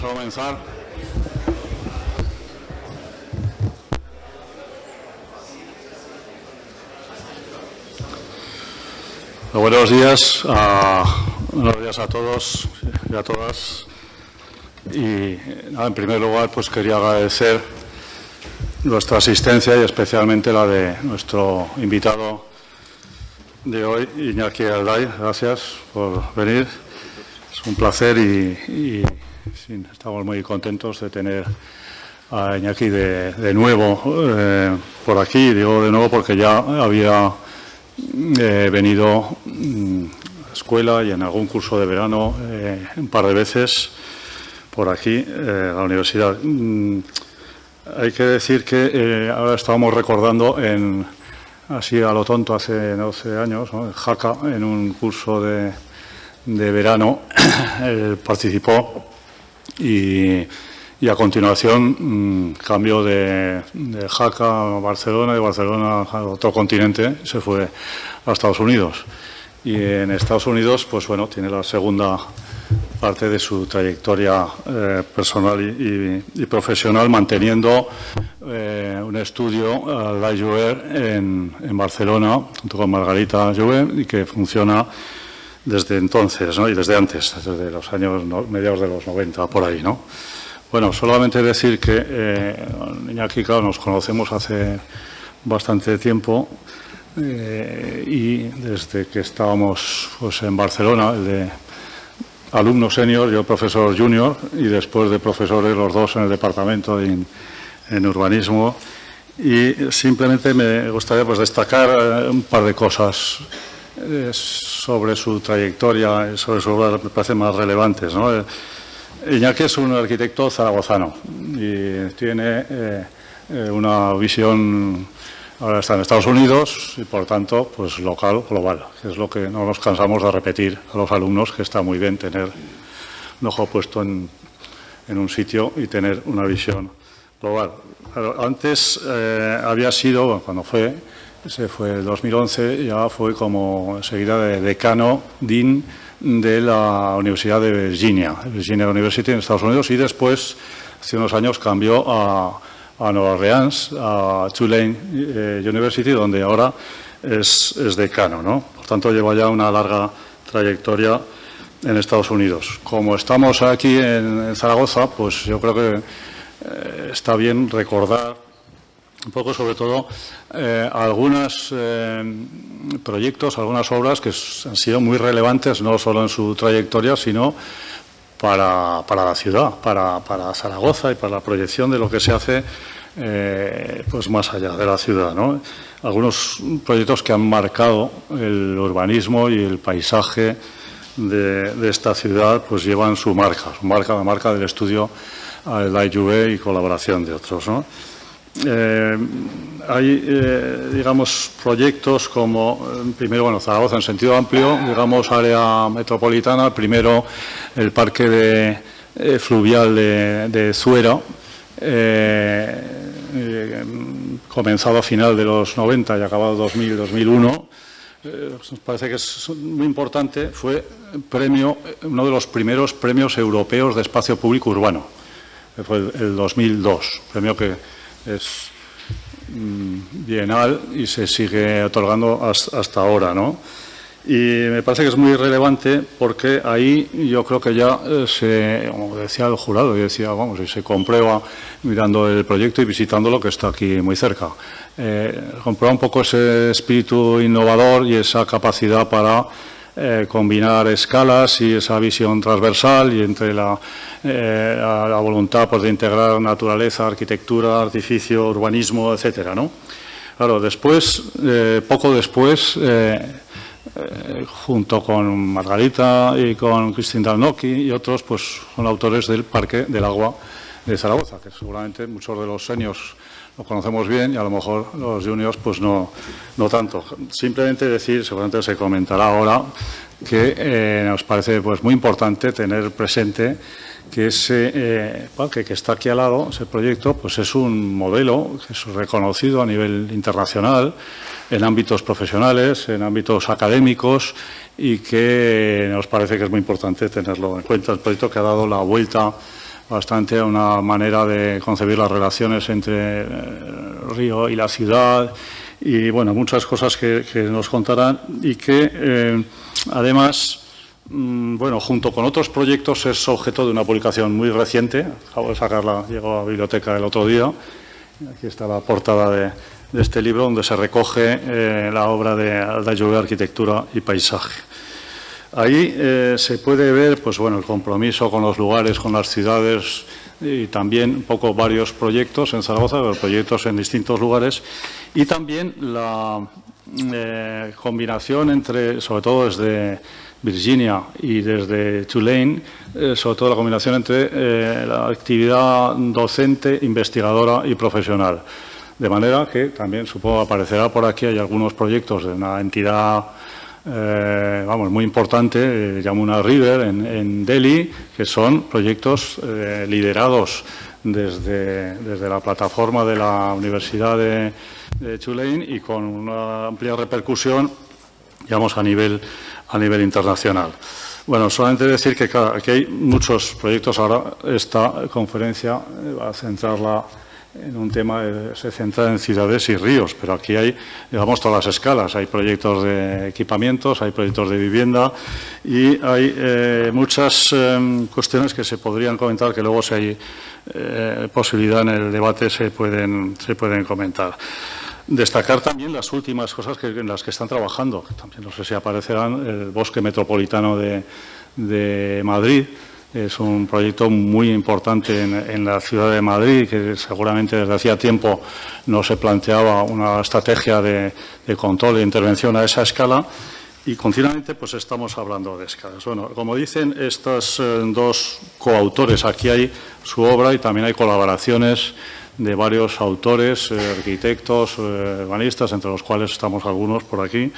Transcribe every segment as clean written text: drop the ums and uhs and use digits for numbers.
Vamos a comenzar. Buenos días a todos y a todas. Y nada, en primer lugar, pues quería agradecer nuestra asistencia y especialmente la de nuestro invitado de hoy, Iñaki Alday. Gracias por venir. Es un placer y estamos muy contentos de tener a Iñaki de nuevo por aquí. Digo de nuevo porque ya había venido a escuela y en algún curso de verano un par de veces por aquí, a la universidad. Hay que decir que ahora estábamos recordando así a lo tonto hace 12 años, ¿no? En Jaca, en un curso de verano, él participó y a continuación cambió de Jaca a Barcelona, de Barcelona a otro continente, se fue a Estados Unidos. Y en Estados Unidos, pues bueno, tiene la segunda parte de su trayectoria personal y profesional, manteniendo un estudio, la Jouer, en Barcelona, junto con Margarita Jouer, y que funciona desde entonces, ¿no? Y desde antes, desde los años mediados de los 90, por ahí, ¿no? Bueno, solamente decir que Iñaki, claro, nos conocemos hace bastante tiempo y desde que estábamos pues, en Barcelona, de alumno senior, yo profesor junior, y después de profesores los dos en el departamento en urbanismo. Y simplemente me gustaría pues, destacar un par de cosas sobre su trayectoria, sobre su obra, me parecen más relevantes, ¿no? Iñaki es un arquitecto zaragozano y tiene una visión, ahora está en Estados Unidos y por tanto pues local, global, que es lo que no nos cansamos de repetir a los alumnos, que está muy bien tener un ojo puesto en un sitio y tener una visión global. Pero antes había sido, bueno, cuando se fue en 2011, ya fue como enseguida de decano, dean de la Universidad de Virginia University en Estados Unidos, y después, hace unos años, cambió a Nueva Orleans, a Tulane University, donde ahora es decano, ¿no? Por tanto, lleva ya una larga trayectoria en Estados Unidos. Como estamos aquí en Zaragoza, pues yo creo que está bien recordar un poco, sobre todo, algunos proyectos, algunas obras que han sido muy relevantes, no solo en su trayectoria, sino para la ciudad, para Zaragoza y para la proyección de lo que se hace pues más allá de la ciudad, ¿no? Algunos proyectos que han marcado el urbanismo y el paisaje de esta ciudad, pues llevan su marca, la marca del estudio la IUV y colaboración de otros, ¿no? Hay, digamos, proyectos como, primero, bueno, Zaragoza en sentido amplio, digamos, área metropolitana. Primero, el parque fluvial de Zuera, comenzado a final de los 90 y acabado 2000, 2001. Nos parece que es muy importante. Fue uno de los primeros premios europeos de espacio público urbano. Fue el 2002, premio que es bienal y se sigue otorgando hasta ahora, ¿no? Y me parece que es muy relevante porque ahí yo creo que ya como decía el jurado, y decía, vamos, y se comprueba mirando el proyecto y visitándolo, que está aquí muy cerca. Comprueba un poco ese espíritu innovador y esa capacidad para combinar escalas y esa visión transversal, y entre la voluntad pues, de integrar naturaleza, arquitectura, artificio, urbanismo, etcétera, ¿no? Claro, después, poco después, junto con Margarita y con Cristín Dalnocchi y otros, pues son autores del Parque del Agua de Zaragoza, que seguramente muchos de los seniors lo conocemos bien y a lo mejor los juniors pues no tanto. Simplemente decir, seguramente se comentará ahora, que nos parece pues muy importante tener presente que ese parque que está aquí al lado, ese proyecto, pues es un modelo que es reconocido a nivel internacional en ámbitos profesionales, en ámbitos académicos, y que nos parece que es muy importante tenerlo en cuenta. El proyecto que ha dado la vuelta bastante a una manera de concebir las relaciones entre el río y la ciudad y, bueno, muchas cosas que nos contarán y que, además, bueno, junto con otros proyectos es objeto de una publicación muy reciente. Acabo de sacarla, llegó a la biblioteca el otro día. Aquí está la portada de este libro, donde se recoge la obra de Aldaiu, Arquitectura y Paisaje. Ahí se puede ver, pues bueno, el compromiso con los lugares, con las ciudades y también un poco varios proyectos en Zaragoza, proyectos en distintos lugares y también la combinación entre, sobre todo desde Virginia y desde Tulane, sobre todo la combinación entre la actividad docente, investigadora y profesional. De manera que también, supongo, aparecerá por aquí, hay algunos proyectos de una entidad muy importante, Yamuna River, en Delhi, que son proyectos liderados desde la plataforma de la Universidad de Tulane y con una amplia repercusión, digamos, a nivel internacional. Bueno, solamente decir que aquí hay muchos proyectos. Ahora esta conferencia va a centrarla en un tema, se centra en ciudades y ríos, pero aquí hay, digamos, todas las escalas. Hay proyectos de equipamientos, hay proyectos de vivienda y hay muchas cuestiones que se podrían comentar, que luego, si hay posibilidad en el debate, se pueden comentar. Destacar también las últimas cosas en las que están trabajando, que también no sé si aparecerán, el Bosque Metropolitano de Madrid. Es un proyecto muy importante en la ciudad de Madrid, que seguramente desde hacía tiempo no se planteaba una estrategia de control e intervención a esa escala y continuamente pues estamos hablando de escalas. Bueno, como dicen estos dos coautores, aquí hay su obra y también hay colaboraciones de varios autores, arquitectos, urbanistas, entre los cuales estamos algunos por aquí.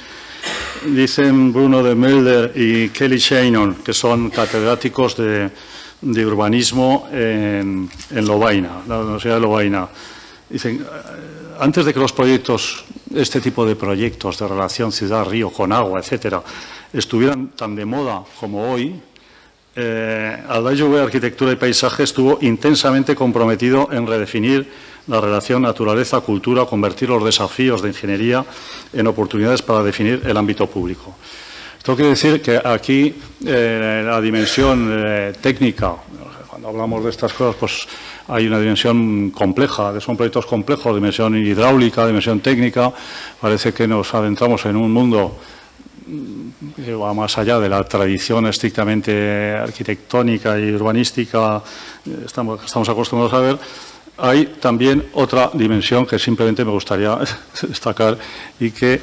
Dicen Bruno de Mulder y Kelly Shannon, que son catedráticos de urbanismo en Lovaina, la Universidad de Lovaina. Dicen, antes de que los proyectos, este tipo de proyectos de relación ciudad-río con agua, etcétera, estuvieran tan de moda como hoy, Aldaiu, Arquitectura y Paisaje estuvo intensamente comprometido en redefinir la relación naturaleza-cultura, convertir los desafíos de ingeniería en oportunidades para definir el ámbito público. Esto quiere decir que aquí la dimensión técnica, cuando hablamos de estas cosas, pues hay una dimensión compleja, son proyectos complejos, dimensión hidráulica, dimensión técnica. Parece que nos adentramos en un mundo que va más allá de la tradición estrictamente arquitectónica y urbanística que estamos acostumbrados a ver. Hay también otra dimensión que simplemente me gustaría destacar y que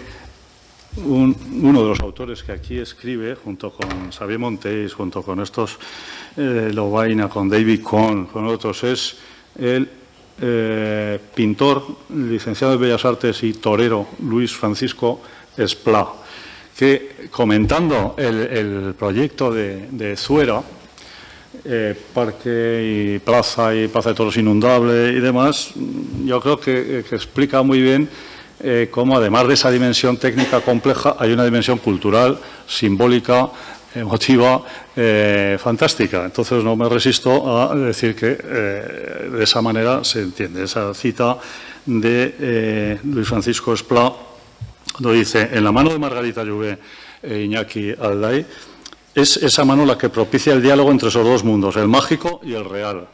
uno de los autores que aquí escribe, junto con Xavier Monteis, junto con estos Lovaina, con David Cohn, con otros, es el pintor, licenciado en Bellas Artes y torero Luis Francisco Esplá, que comentando el proyecto de Zuera, parque y plaza de toros inundable y demás, yo creo que explica muy bien cómo, además de esa dimensión técnica compleja, hay una dimensión cultural, simbólica, emotiva, fantástica. Entonces no me resisto a decir que de esa manera se entiende. Esa cita de Luis Francisco Esplá, cuando dice: en la mano de Margarita Llobet e Iñaki Aldai, es esa mano la que propicia el diálogo entre esos dos mundos, el mágico y el real,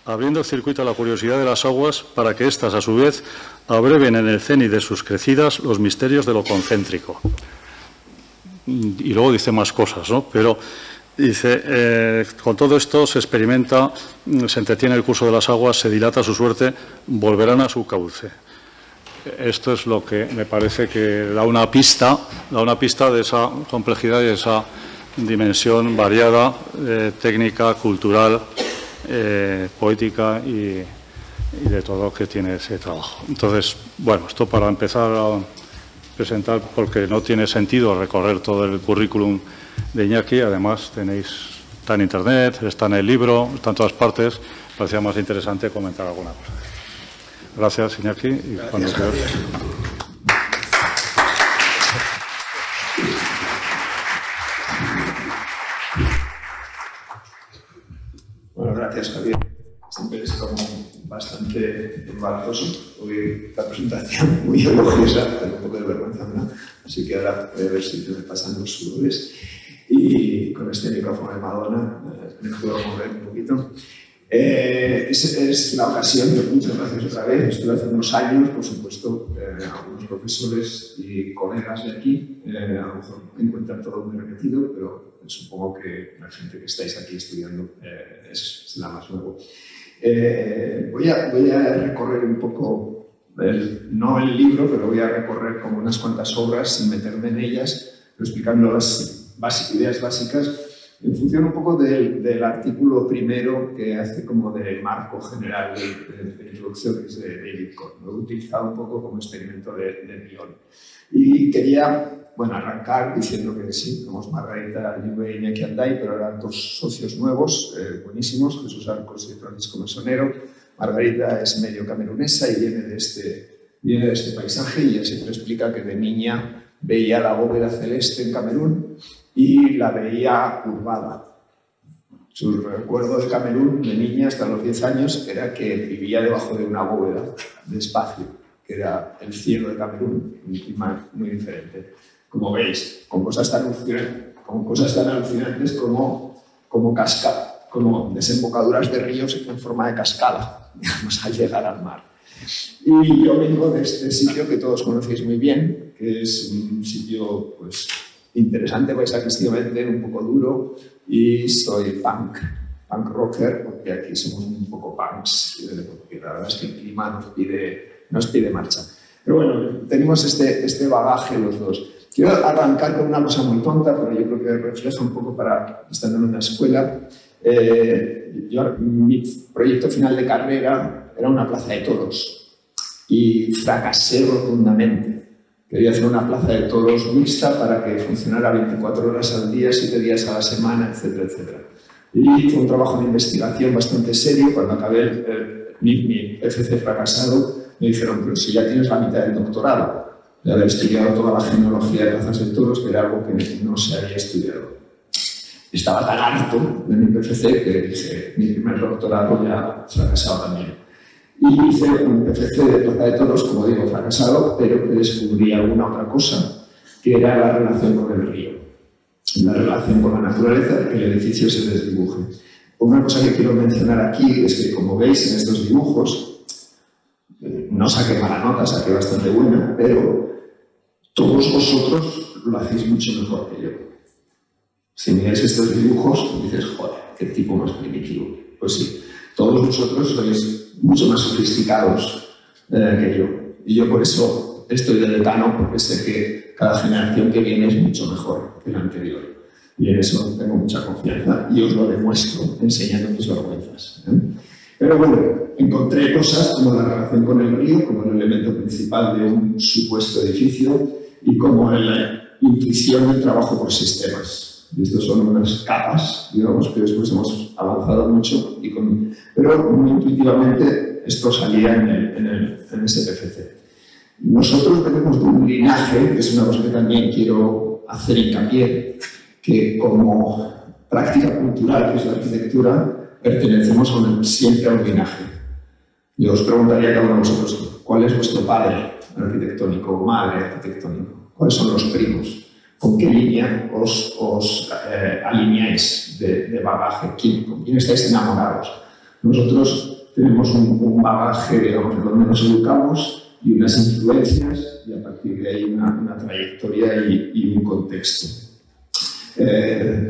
abriendo el circuito a la curiosidad de las aguas para que éstas, a su vez, abreven en el cenit de sus crecidas los misterios de lo concéntrico. Y luego dice más cosas, ¿no? Pero dice, con todo esto se experimenta, se entretiene el curso de las aguas, se dilata su suerte, volverán a su cauce. Esto es lo que me parece que da una pista de esa complejidad y de esa dimensión variada, técnica, cultural, poética y de todo lo que tiene ese trabajo. Entonces, bueno, esto para empezar a presentar, porque no tiene sentido recorrer todo el currículum de Iñaki. Además, está en Internet, está en el libro, está en todas partes. Me parecía más interesante comentar alguna cosa. Gracias, Iñaki. Y cuando quieras. Bueno, gracias, Javier. embarazoso, porque la presentación muy elogiosa, tengo un poco de vergüenza, ¿no? Así que ahora voy a ver si me pasan los sudores. Y con este micrófono de Madonna me puedo mover un poquito. Es la ocasión, muchas gracias otra vez. Estuve hace unos años, por supuesto, algunos profesores y colegas de aquí, a lo mejor me encuentran todo muy repetido, pero supongo que la gente que estáis aquí estudiando es la más nueva. Voy a recorrer un poco, no el libro, pero voy a recorrer como unas cuantas obras sin meterme en ellas, pero explicando las ideas básicas en función un poco del artículo primero que hace como de marco general de introducción, que es de David Cohn. Lo he utilizado un poco como experimento de guión. Y quería, bueno, arrancar diciendo que sí, somos Margarita Lluvia y Iñaki Anday, pero eran dos socios nuevos, buenísimos, Jesús Arcos y Francisco Mesonero. Margarita es medio camerunesa y viene de este paisaje, y ella siempre explica que de niña veía la bóveda celeste en Camerún y la veía curvada. Su recuerdo de Camerún de niña hasta los 10 años era que vivía debajo de una bóveda de espacio, que era el cielo de Camerún, un clima muy diferente. Como veis, con cosas tan alucinantes como desembocaduras de ríos en forma de cascada, digamos, al llegar al mar. Y yo vengo de este sitio que todos conocéis muy bien, que es un sitio pues, interesante paisajísticamente, un poco duro, y soy punk rocker, porque aquí somos un poco punks, porque la verdad es que el clima nos pide marcha. Pero bueno, tenemos este bagaje los dos. Quiero arrancar con una cosa muy tonta, pero yo creo que refleja un poco para estando en una escuela. Mi proyecto final de carrera era una plaza de toros y fracasé rotundamente. Quería hacer una plaza de toros mixta para que funcionara 24 horas al día, 7 días a la semana, etcétera, etcétera. Y fue un trabajo de investigación bastante serio. Cuando acabé mi FC fracasado, me dijeron, pero si ya tienes la mitad del doctorado, de haber estudiado toda la genealogía de plazas de toros, que era algo que no se había estudiado. Estaba tan harto de mi PFC que dije, mi primer doctorado ya fracasado también. Y hice un PFC de plaza de toros, como digo, fracasado, pero que descubrí alguna otra cosa, que era la relación con el río, la relación con la naturaleza, que el edificio se desdibuje. Una cosa que quiero mencionar aquí es que, como veis en estos dibujos, no saqué mala nota, saqué bastante buena, pero todos vosotros lo hacéis mucho mejor que yo. Si miráis estos dibujos, dices, joder, qué tipo más primitivo. Pues sí, todos vosotros sois mucho más sofisticados que yo. Y yo por eso estoy de decano, porque sé que cada generación que viene es mucho mejor que la anterior. Y en eso tengo mucha confianza y os lo demuestro enseñando mis vergüenzas. Pero bueno, encontré cosas como la relación con el río, como el elemento principal de un supuesto edificio, y como la intuición del trabajo por sistemas. Y estos son unas capas, digamos, que después hemos avanzado mucho, pero muy intuitivamente esto salía en ese PFC. Nosotros venimos de un linaje, que es una cosa que también quiero hacer hincapié, que como práctica cultural, que es la arquitectura, pertenecemos siempre a un linaje. Yo os preguntaría a cada uno de vosotros, ¿cuál es vuestro padre arquitectónico o madre arquitectónico? ¿Cuáles son los primos? ¿Con qué línea os alineáis de bagaje? ¿Con quién estáis enamorados? Nosotros tenemos un bagaje, digamos, de donde nos educamos y unas influencias, y a partir de ahí una trayectoria y un contexto.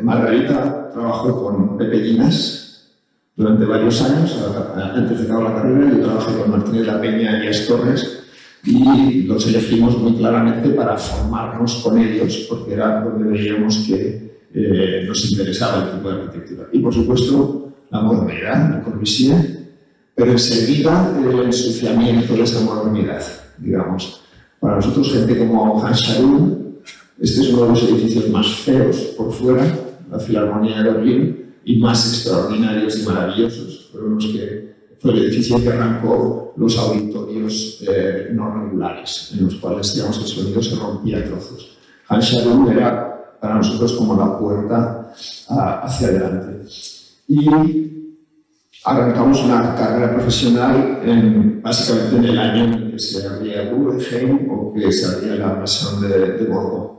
Margarita trabajó con Pepe Llinas durante varios años, antes de acabar la carrera. Yo trabajé con Martínez La Peña y Elías Torres, y los elegimos muy claramente para formarnos con ellos, porque era donde veíamos que nos interesaba el tipo de arquitectura. Y, por supuesto, la modernidad, Le Corbusier, pero enseguida el ensuciamiento de esa modernidad, digamos. Para nosotros, gente como Hans Scharoun, este es uno de los edificios más feos por fuera, la Filarmonía de Berlín, y más extraordinarios y maravillosos. Fue el edificio que arrancó los auditorios no regulares, en los cuales, digamos, el sonido se rompía a trozos. Hans Scharoun era para nosotros como la puerta hacia adelante. Y arrancamos una carrera profesional básicamente en el año en que se abría Guggenheim o que se abría la Maison de Bordeaux.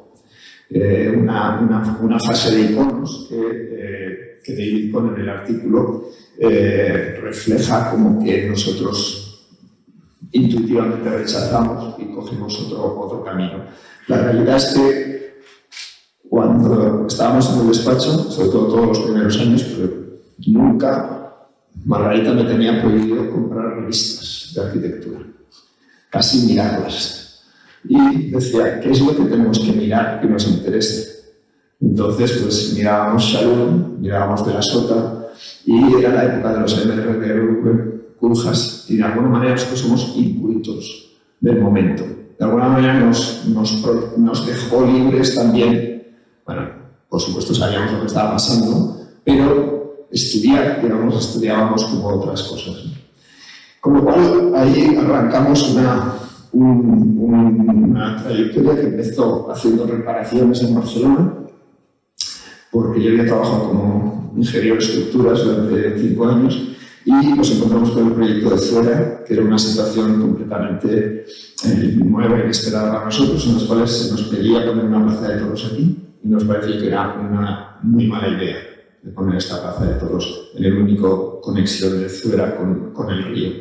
Una fase de iconos que David pone en el artículo refleja como que nosotros intuitivamente rechazamos y cogemos otro camino. La realidad es que cuando estábamos en el despacho, sobre todo todos los primeros años, pero nunca Margarita me tenía prohibido comprar revistas de arquitectura, casi mirarlas. Y decía, ¿qué es lo que tenemos que mirar que nos interese? Entonces, pues mirábamos Shalom, mirábamos De la Sota, y era la época de los MRV, Culjas, y de alguna manera nosotros somos incultos del momento. De alguna manera nos dejó libres también. Bueno, por supuesto sabíamos lo que estaba pasando, pero estudiábamos como otras cosas. Con lo cual, ahí arrancamos una trayectoria que empezó haciendo reparaciones en Barcelona, porque yo había trabajado como ingeniero de estructuras durante 5 años y nos encontramos con el proyecto de Zuera, que era una situación completamente nueva y inesperada para nosotros, en las cuales se nos pedía poner una plaza de toros aquí y nos parecía que era una muy mala idea de poner esta plaza de toros en el único conexión de Zuera con el río.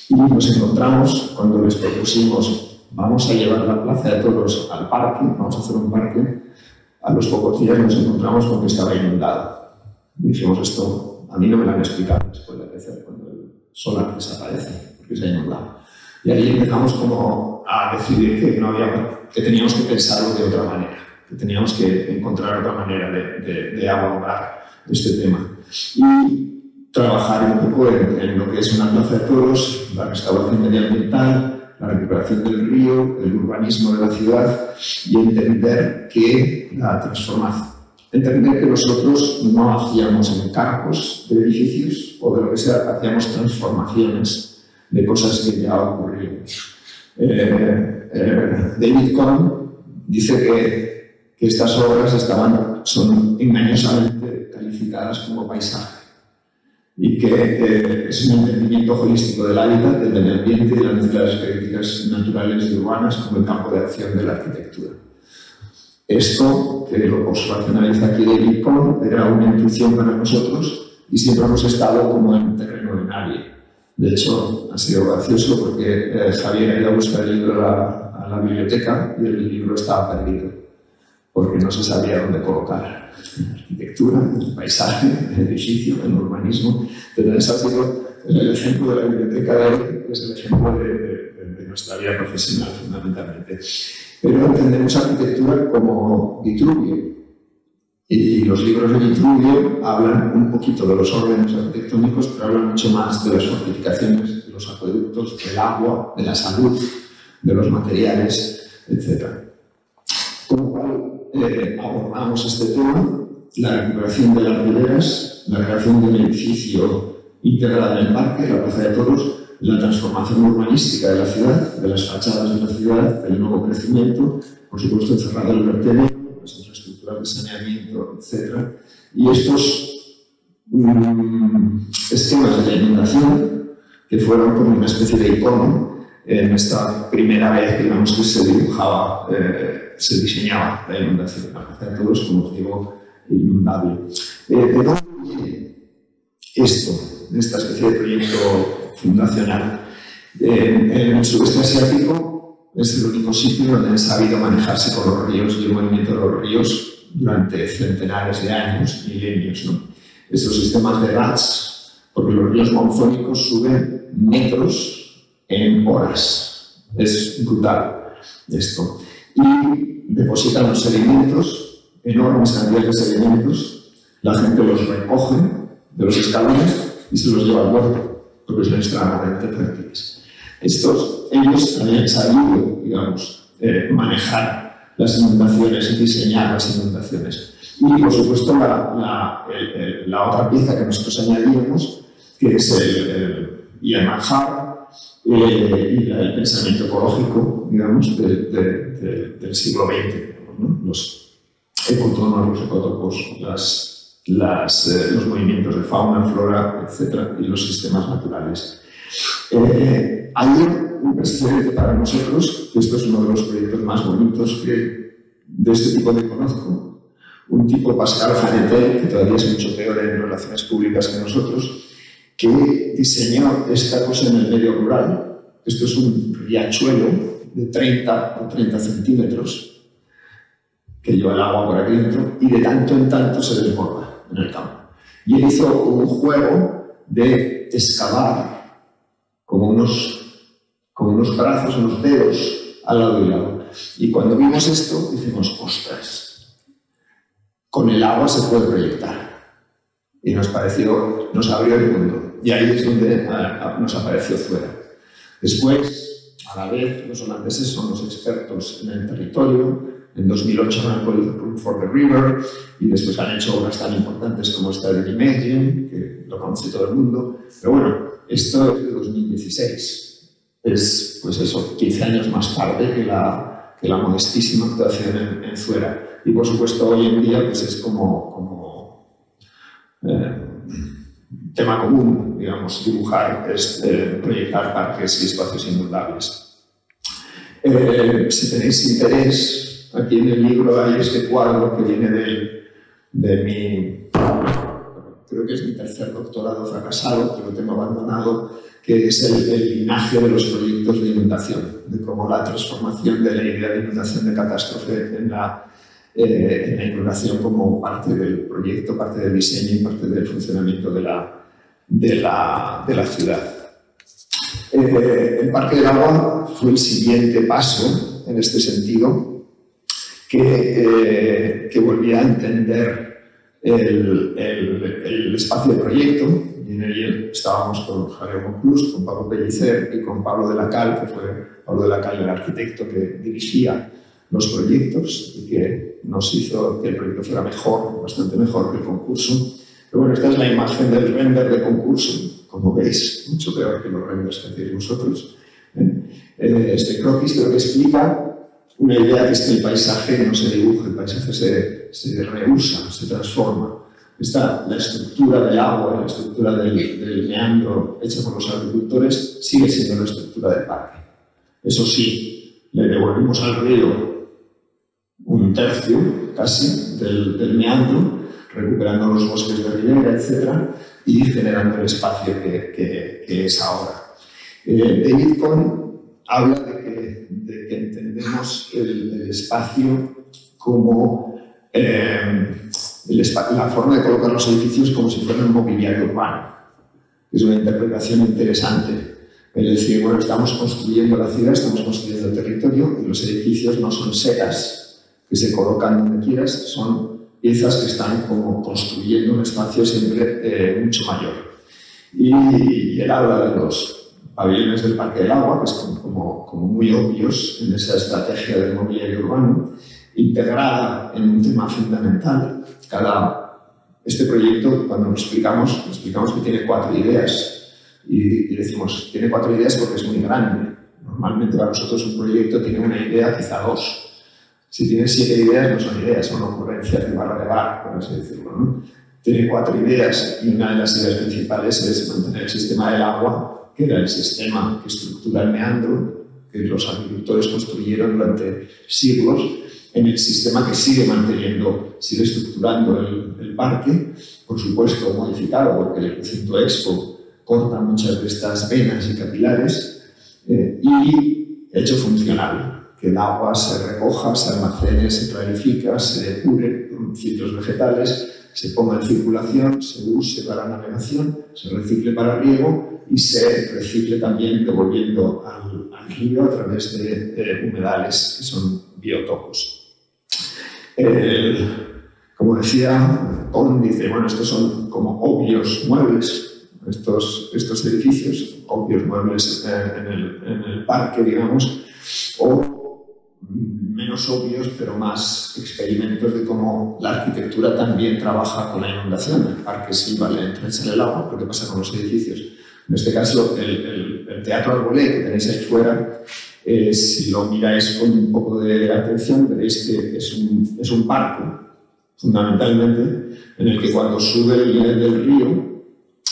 Y nos encontramos cuando les propusimos, vamos a llevar la plaza de toros al parque, vamos a hacer un parque. A los pocos días nos encontramos con que estaba inundado. Dijimos, esto a mí no me lo han explicado después de crecer, cuando el solar desaparece, porque se ha inundado. Y ahí empezamos como a decidir que teníamos que pensarlo de otra manera, que teníamos que encontrar otra manera de abordar este tema. Y trabajar un poco en lo que es una plaza de toros, la restauración medioambiental, la recuperación del río, el urbanismo de la ciudad y entender que la transformación, entender que nosotros no hacíamos encargos de edificios o de lo que sea, hacíamos transformaciones de cosas que ya ocurrían. David Cohn dice que estas obras son engañosamente calificadas como paisaje y que es un entendimiento holístico del hábitat, del medio ambiente y de las características naturales y urbanas como el campo de acción de la arquitectura. Esto, que lo racionaliza aquí David Cohn, era una intuición para nosotros y siempre hemos estado como en terreno de nadie. De hecho, ha sido gracioso porque Javier ha ido a buscar el libro a la biblioteca y el libro estaba perdido, porque no se sabía dónde colocar. La arquitectura, el paisaje, el edificio, el urbanismo. Pero ese ha sido el ejemplo de la biblioteca de hoy, que es el ejemplo de nuestra vida profesional, fundamentalmente. Pero entendemos arquitectura como Vitruvio. Y los libros de Vitruvio hablan un poquito de los órdenes arquitectónicos, pero hablan mucho más de las fortificaciones, de los acueductos, del agua, de la salud, de los materiales, etc. Con lo cual, abordamos este tema, la recuperación de las riberas, la creación de un edificio integral en el parque, la plaza de toros, la transformación urbanística de la ciudad, de las fachadas de la ciudad, el nuevo crecimiento, por supuesto encerrado el vertedero, las infraestructuras de saneamiento, etc. Y estos esquemas de la inundación, que fueron como una especie de icono en esta primera vez, digamos, que se dibujaba, se diseñaba la inundación, la plaza de toros como objetivo inundable. ¿De dónde viene esto, esta especie de proyecto fundacional? En el sudeste asiático es el único sitio donde han sabido manejarse con los ríos y el movimiento de los ríos durante centenares de años, milenios, ¿no? Estos sistemas de RAS, porque los ríos monzónicos suben metros en horas. Es brutal esto. Y depositan los sedimentos, enormes cantidades de sedimentos, la gente los recoge de los escalones y se los lleva al huerto, porque son extremadamente fértiles. Ellos habían sabido, digamos, manejar las inundaciones y diseñar las inundaciones. Y, por supuesto, la otra pieza que nosotros añadíamos, que es el Yamaha y el pensamiento ecológico, digamos, del siglo XX, ¿no? Los ecotonos, los ecotopos, los movimientos de fauna, flora, etcétera, y los sistemas naturales. Hay un precedente para nosotros, que esto es uno de los proyectos más bonitos que de este tipo que conozco, un tipo Pascal Janetel, que todavía es mucho peor en relaciones públicas que nosotros, que diseñó esta cosa en el medio rural. Esto es un riachuelo de 30 o 30 centímetros que lleva el agua por aquí dentro y de tanto en tanto se desborda en el campo. Y él hizo un juego de excavar como unos brazos, unos dedos al lado y lado. Y cuando vimos esto dijimos, ostras, con el agua se puede proyectar. Y nos abrió el mundo. Y ahí es donde nos apareció Zuera. Después, a la vez, los holandeses son los expertos en el territorio. En 2008 han puesto Room for the River y después han hecho obras tan importantes como esta de Imagine, que lo conoce todo el mundo. Pero bueno, esto es de 2016. Es, pues eso, 15 años más tarde que la modestísima actuación en Zuera. Y por supuesto, hoy en día pues es como tema común, digamos, dibujar, proyectar parques y espacios inundables. Si tenéis interés, aquí en el libro hay este cuadro que viene de mi, creo que es mi tercer doctorado fracasado, que lo tengo abandonado, que es el linaje de los proyectos de inundación, de cómo la transformación de la idea de inundación de catástrofe en la inundación como parte del proyecto, parte del diseño y parte del funcionamiento de la ciudad. El Parque del Agua fue el siguiente paso en este sentido, que volvía a entender el espacio de proyecto. Y en él estábamos con Javier Monclús, con Pablo Pellicer y con Pablo de la Cal, que fue Pablo de la Cal, el arquitecto que dirigía los proyectos y que nos hizo que el proyecto fuera mejor, bastante mejor que el concurso. Pero bueno, esta es la imagen del render de concurso, como veis, mucho peor que los renders que hacéis vosotros. Este croquis lo que explica una idea que es que el paisaje no se dibuja, el paisaje se reusa, se transforma. Está la estructura del agua, la estructura del meandro hecha por los agricultores, sigue siendo la estructura del parque. Eso sí, le devolvimos al río un tercio, casi, del meandro, recuperando los bosques de ribera, etc., y generando el espacio que es ahora. David Cohn habla de que entendemos el espacio como la forma de colocar los edificios como si fueran un mobiliario urbano. Es una interpretación interesante. Es decir, bueno, estamos construyendo la ciudad, estamos construyendo el territorio y los edificios no son setas que se colocan donde quieras, son piezas que están como construyendo un espacio siempre mucho mayor. Y él habla de los pabellones del Parque del Agua, que son como muy obvios en esa estrategia del mobiliario urbano, integrada en un tema fundamental. Este proyecto, cuando lo explicamos que tiene 4 ideas. Y decimos, tiene 4 ideas porque es muy grande. Normalmente para nosotros un proyecto tiene una idea, quizá 2. Si tiene 7 ideas, no son ideas, son ocurrencias de barra de bar, por así decirlo, ¿no? Tiene 4 ideas y una de las ideas principales es mantener el sistema del agua, que era el sistema que estructura el meandro, que los agricultores construyeron durante siglos, en el sistema que sigue estructurando el parque, por supuesto modificado porque el recinto Expo corta muchas de estas venas y capilares y hecho funcional, que el agua se recoja, se almacene, se clarifica, se depure con ciclos vegetales, se ponga en circulación, se use para navegación, se recicle para riego y se recicle también devolviendo al río a través de humedales, que son biotopos. Como decía Pon, dice, bueno, estos son como obvios muebles, estos edificios, obvios muebles en el parque, digamos, o menos obvios, pero más experimentos de cómo la arquitectura también trabaja con la inundación. El parque sí vale echar el agua, pero ¿qué pasa con los edificios? En este caso, el Teatro Arbolé, que tenéis ahí fuera, si lo miráis con un poco de atención, veréis que es un parque fundamentalmente, en el que cuando sube el nivel del río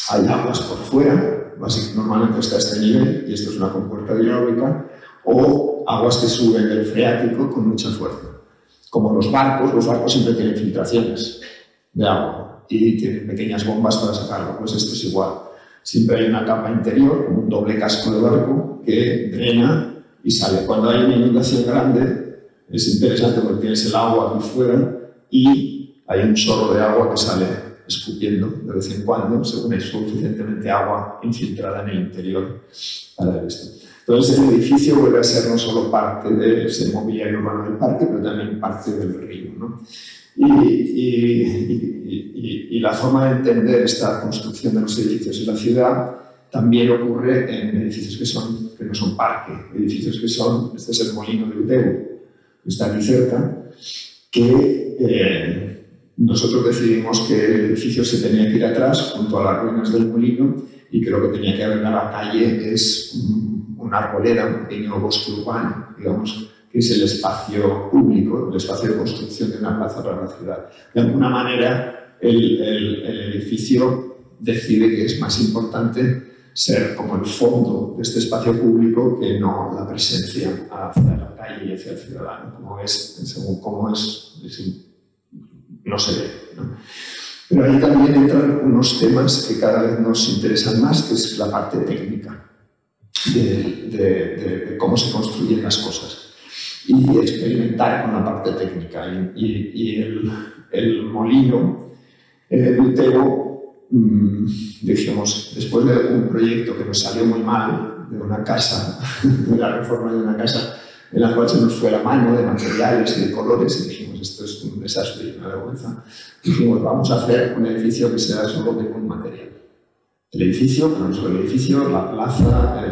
hay aguas por fuera, normalmente hasta este nivel, y esto es una compuerta hidráulica, o aguas que suben del freático con mucha fuerza. Como los barcos siempre tienen filtraciones de agua y tienen pequeñas bombas para sacarlo, pues esto es igual. Siempre hay una capa interior, como un doble casco de barco, que drena y sale. Cuando hay una inundación grande, es interesante porque tienes el agua aquí fuera y hay un chorro de agua que sale escupiendo de vez en cuando, según hay suficientemente agua infiltrada en el interior para esto. Entonces el edificio vuelve a ser no solo parte del mobiliario urbano del parque, pero también parte del río, ¿no? Y la forma de entender esta construcción de los edificios en la ciudad también ocurre en edificios que no son parque, edificios que son, este es el molino de Utebo, que está aquí cerca, que nosotros decidimos que el edificio se tenía que ir atrás, junto a las ruinas del molino, y que lo que tenía que haber en la calle es una arboleda, un pequeño bosque urbano, digamos, que es el espacio público, el espacio de construcción de una plaza para la ciudad. De alguna manera, el edificio decide que es más importante ser como el fondo de este espacio público que no la presencia hacia la calle y hacia el ciudadano, como es, según cómo es no se ve, ¿no? Pero ahí también entran unos temas que cada vez nos interesan más, que es la parte técnica de cómo se construyen las cosas y experimentar con la parte técnica. Y el molino de Utebo, dijimos, después de un proyecto que nos salió muy mal, de una casa, de la reforma de una casa, en la cual se nos fue la mano de materiales y de colores, y dijimos, esto es un desastre y una vergüenza. Dijimos, vamos a hacer un edificio que sea solo de un material. El edificio, pero no solo el edificio, la plaza,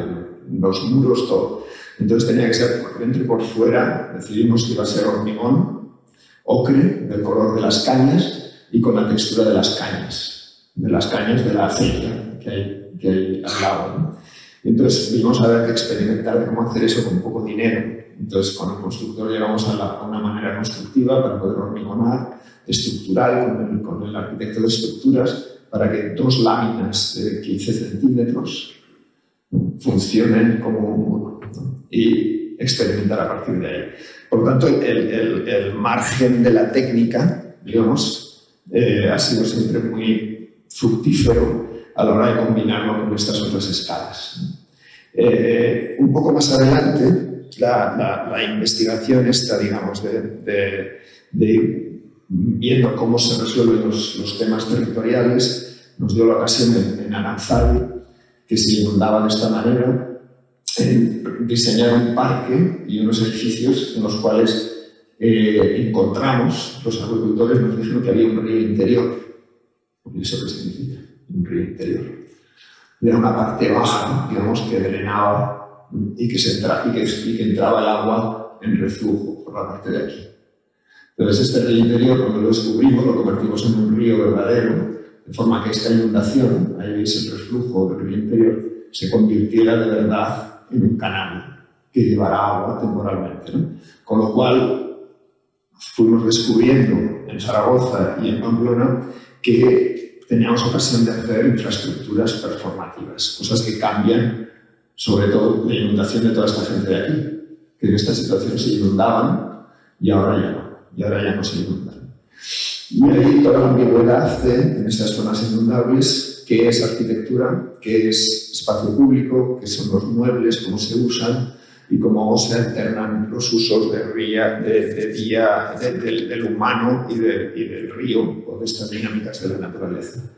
los muros, todo. Entonces tenía que ser por dentro y por fuera. Decidimos que iba a ser hormigón, ocre, del color de las cañas y con la textura de las cañas de la aceite que hay al lado, ¿no? Entonces vimos a ver que experimentar de cómo hacer eso con poco dinero. Entonces con el constructor llegamos a una manera constructiva para poder hormigonar, estructural, con el arquitecto de estructuras, para que 2 láminas de 15 centímetros funcionen como un muro, ¿no? Y experimentar a partir de ahí. Por lo tanto, el margen de la técnica, digamos, ha sido siempre muy fructífero a la hora de combinarlo con estas otras escalas. Un poco más adelante, la investigación esta, digamos, de viendo cómo se resuelven los temas territoriales, nos dio la ocasión en Aranzadi, que se inundaba de esta manera, en diseñar un parque y unos edificios en los cuales encontramos, los agricultores nos dijeron que había un río interior. ¿Y eso qué significa? Un río interior. Era una parte baja, digamos, que drenaba y que entraba el agua en reflujo por la parte de aquí. Entonces, este río interior, cuando lo descubrimos, lo convertimos en un río verdadero, de forma que esta inundación, ahí veis el reflujo del río interior, se convirtiera de verdad en un canal que llevara agua temporalmente, ¿no? Con lo cual, fuimos descubriendo en Zaragoza y en Pamplona que teníamos ocasión de hacer infraestructuras performativas, cosas que cambian, sobre todo la inundación de toda esta gente de aquí, que en esta situación se inundaban y ahora ya no se inundan. Y ahí toda la ambigüedad en estas zonas inundables, qué es arquitectura, qué es espacio público, qué son los muebles, cómo se usan y cómo se alternan los usos del humano y del río o de estas dinámicas de la naturaleza.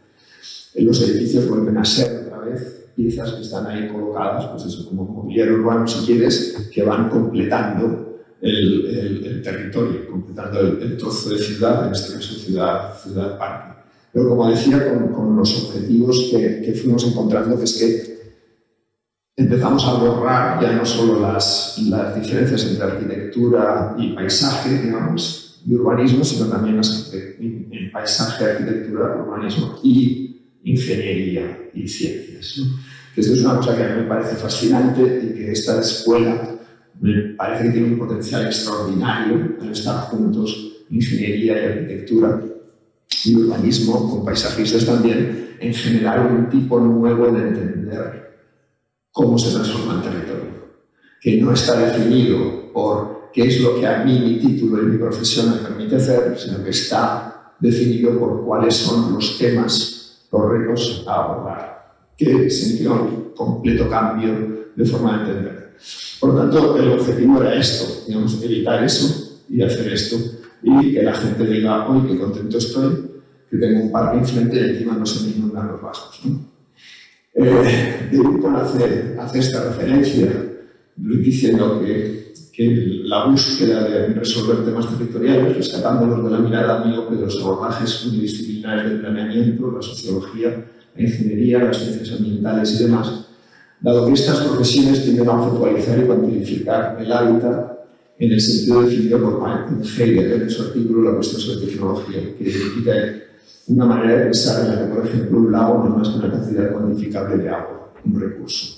Los edificios vuelven a ser otra vez piezas que están ahí colocadas, pues eso, como mobiliario urbano, si quieres, que van completando el territorio, completando el trozo de ciudad, en este caso ciudad-parque. Pero como decía, con los objetivos que fuimos encontrando, que es que empezamos a borrar ya no solo las diferencias entre arquitectura y paisaje, digamos, y urbanismo, sino también en paisaje, arquitectura, urbanismo y ingeniería y ciencias, ¿no? Que esto es una cosa que a mí me parece fascinante y que esta escuela me parece que tiene un potencial extraordinario al estar juntos ingeniería y arquitectura y urbanismo, con paisajistas también, en generar un tipo nuevo de entender cómo se transforma el territorio, que no está definido por qué es lo que a mí mi título y mi profesión me permite hacer, sino que está definido por cuáles son los temas, los retos a abordar, que significa un completo cambio de forma de entender. Por lo tanto, el objetivo era esto, digamos, evitar eso y hacer esto, y que la gente diga, hoy qué contento estoy, que tengo un parque enfrente y encima no se me inundan los bajos, ¿no? De grupo hace esta referencia diciendo que la búsqueda de resolver temas territoriales, rescatándolos de la mirada miope de los abordajes multidisciplinares del planeamiento, la sociología, la ingeniería, las ciencias ambientales y demás, dado que estas profesiones tienden a conceptualizar y cuantificar el hábitat en el sentido definido por Martin Heidegger en su artículo La cuestión sobre tecnología, que identifica una manera de pensar en la que, por ejemplo, un lago no es más que una cantidad cuantificable de agua, un recurso.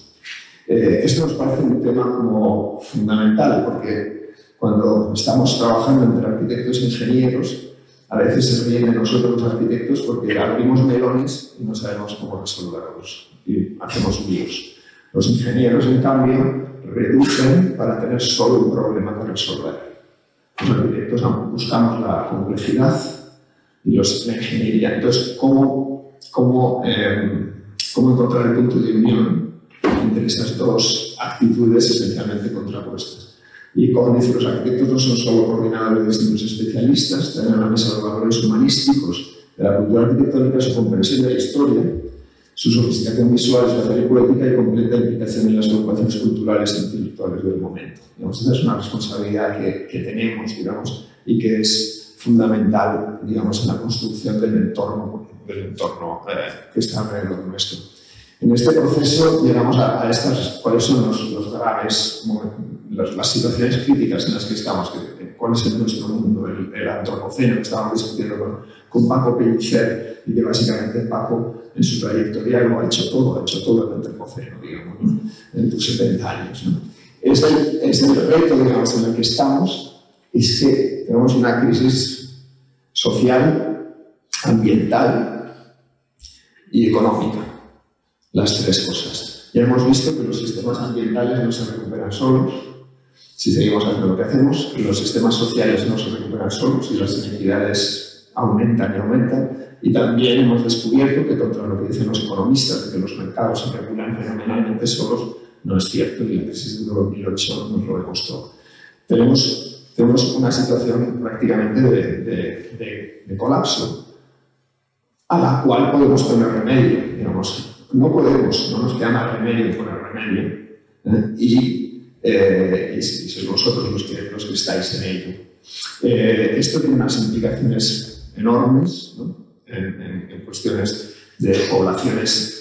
Esto nos parece un tema como fundamental, porque cuando estamos trabajando entre arquitectos e ingenieros, a veces se ríen de nosotros los arquitectos porque abrimos melones y no sabemos cómo resolverlos y hacemos líos. Los ingenieros, en cambio, reducen para tener solo un problema que resolver. Los arquitectos buscamos la complejidad y la ingeniería. Entonces, ¿cómo encontrar el punto de unión entre esas dos actitudes esencialmente contrapuestas? Y como dicen, los arquitectos no son solo coordinadores de distintos especialistas, tienen a la mesa los valores humanísticos de la cultura arquitectónica, su comprensión de la historia, su sofisticación visual, espacial y poética y completa implicación en las ocupaciones culturales e intelectuales del momento. Digamos, esa es una responsabilidad que tenemos, digamos, y que es fundamental, digamos, en la construcción del entorno que está alrededor nuestro. En este proceso llegamos a estas, cuáles son los graves, las situaciones críticas en las que estamos, cuál es nuestro mundo, el antropoceno que estábamos discutiendo con Paco Pellicer, y que básicamente Paco en su trayectoria lo ha hecho todo el antropoceno, digamos, ¿no? En tus 70 años, ¿no? Es el reto, digamos, en el que estamos, es que tenemos una crisis social, ambiental y económica. Las tres cosas. Ya hemos visto que los sistemas ambientales no se recuperan solos si seguimos haciendo lo que hacemos, que los sistemas sociales no se recuperan solos y las inequidades aumentan y aumentan, y también hemos descubierto que, contra lo que dicen los economistas, de que los mercados se regulan fenomenalmente solos, no es cierto, y la crisis de 2008 nos lo demostró. Tenemos una situación prácticamente de colapso, a la cual podemos poner remedio, digamos. No nos queda más remedio poner remedio, y sois vosotros los que estáis en ello. Esto tiene unas implicaciones enormes, ¿no? en cuestiones de poblaciones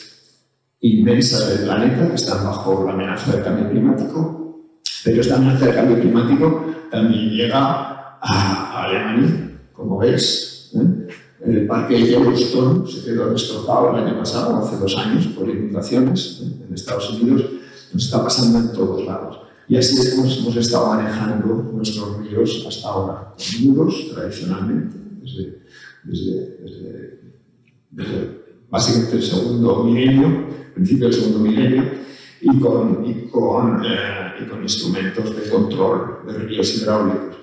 inmensas del planeta que están bajo la amenaza del cambio climático, pero esta amenaza del cambio climático también llega a Alemania, como veis. El parque de Yellowstone se quedó destrozado el año pasado, hace 2 años, por inundaciones en Estados Unidos. Nos está pasando en todos lados. Y así es como hemos estado manejando nuestros ríos hasta ahora, con muros, tradicionalmente, desde básicamente el segundo milenio, principio del segundo milenio, y con instrumentos de control de ríos hidráulicos.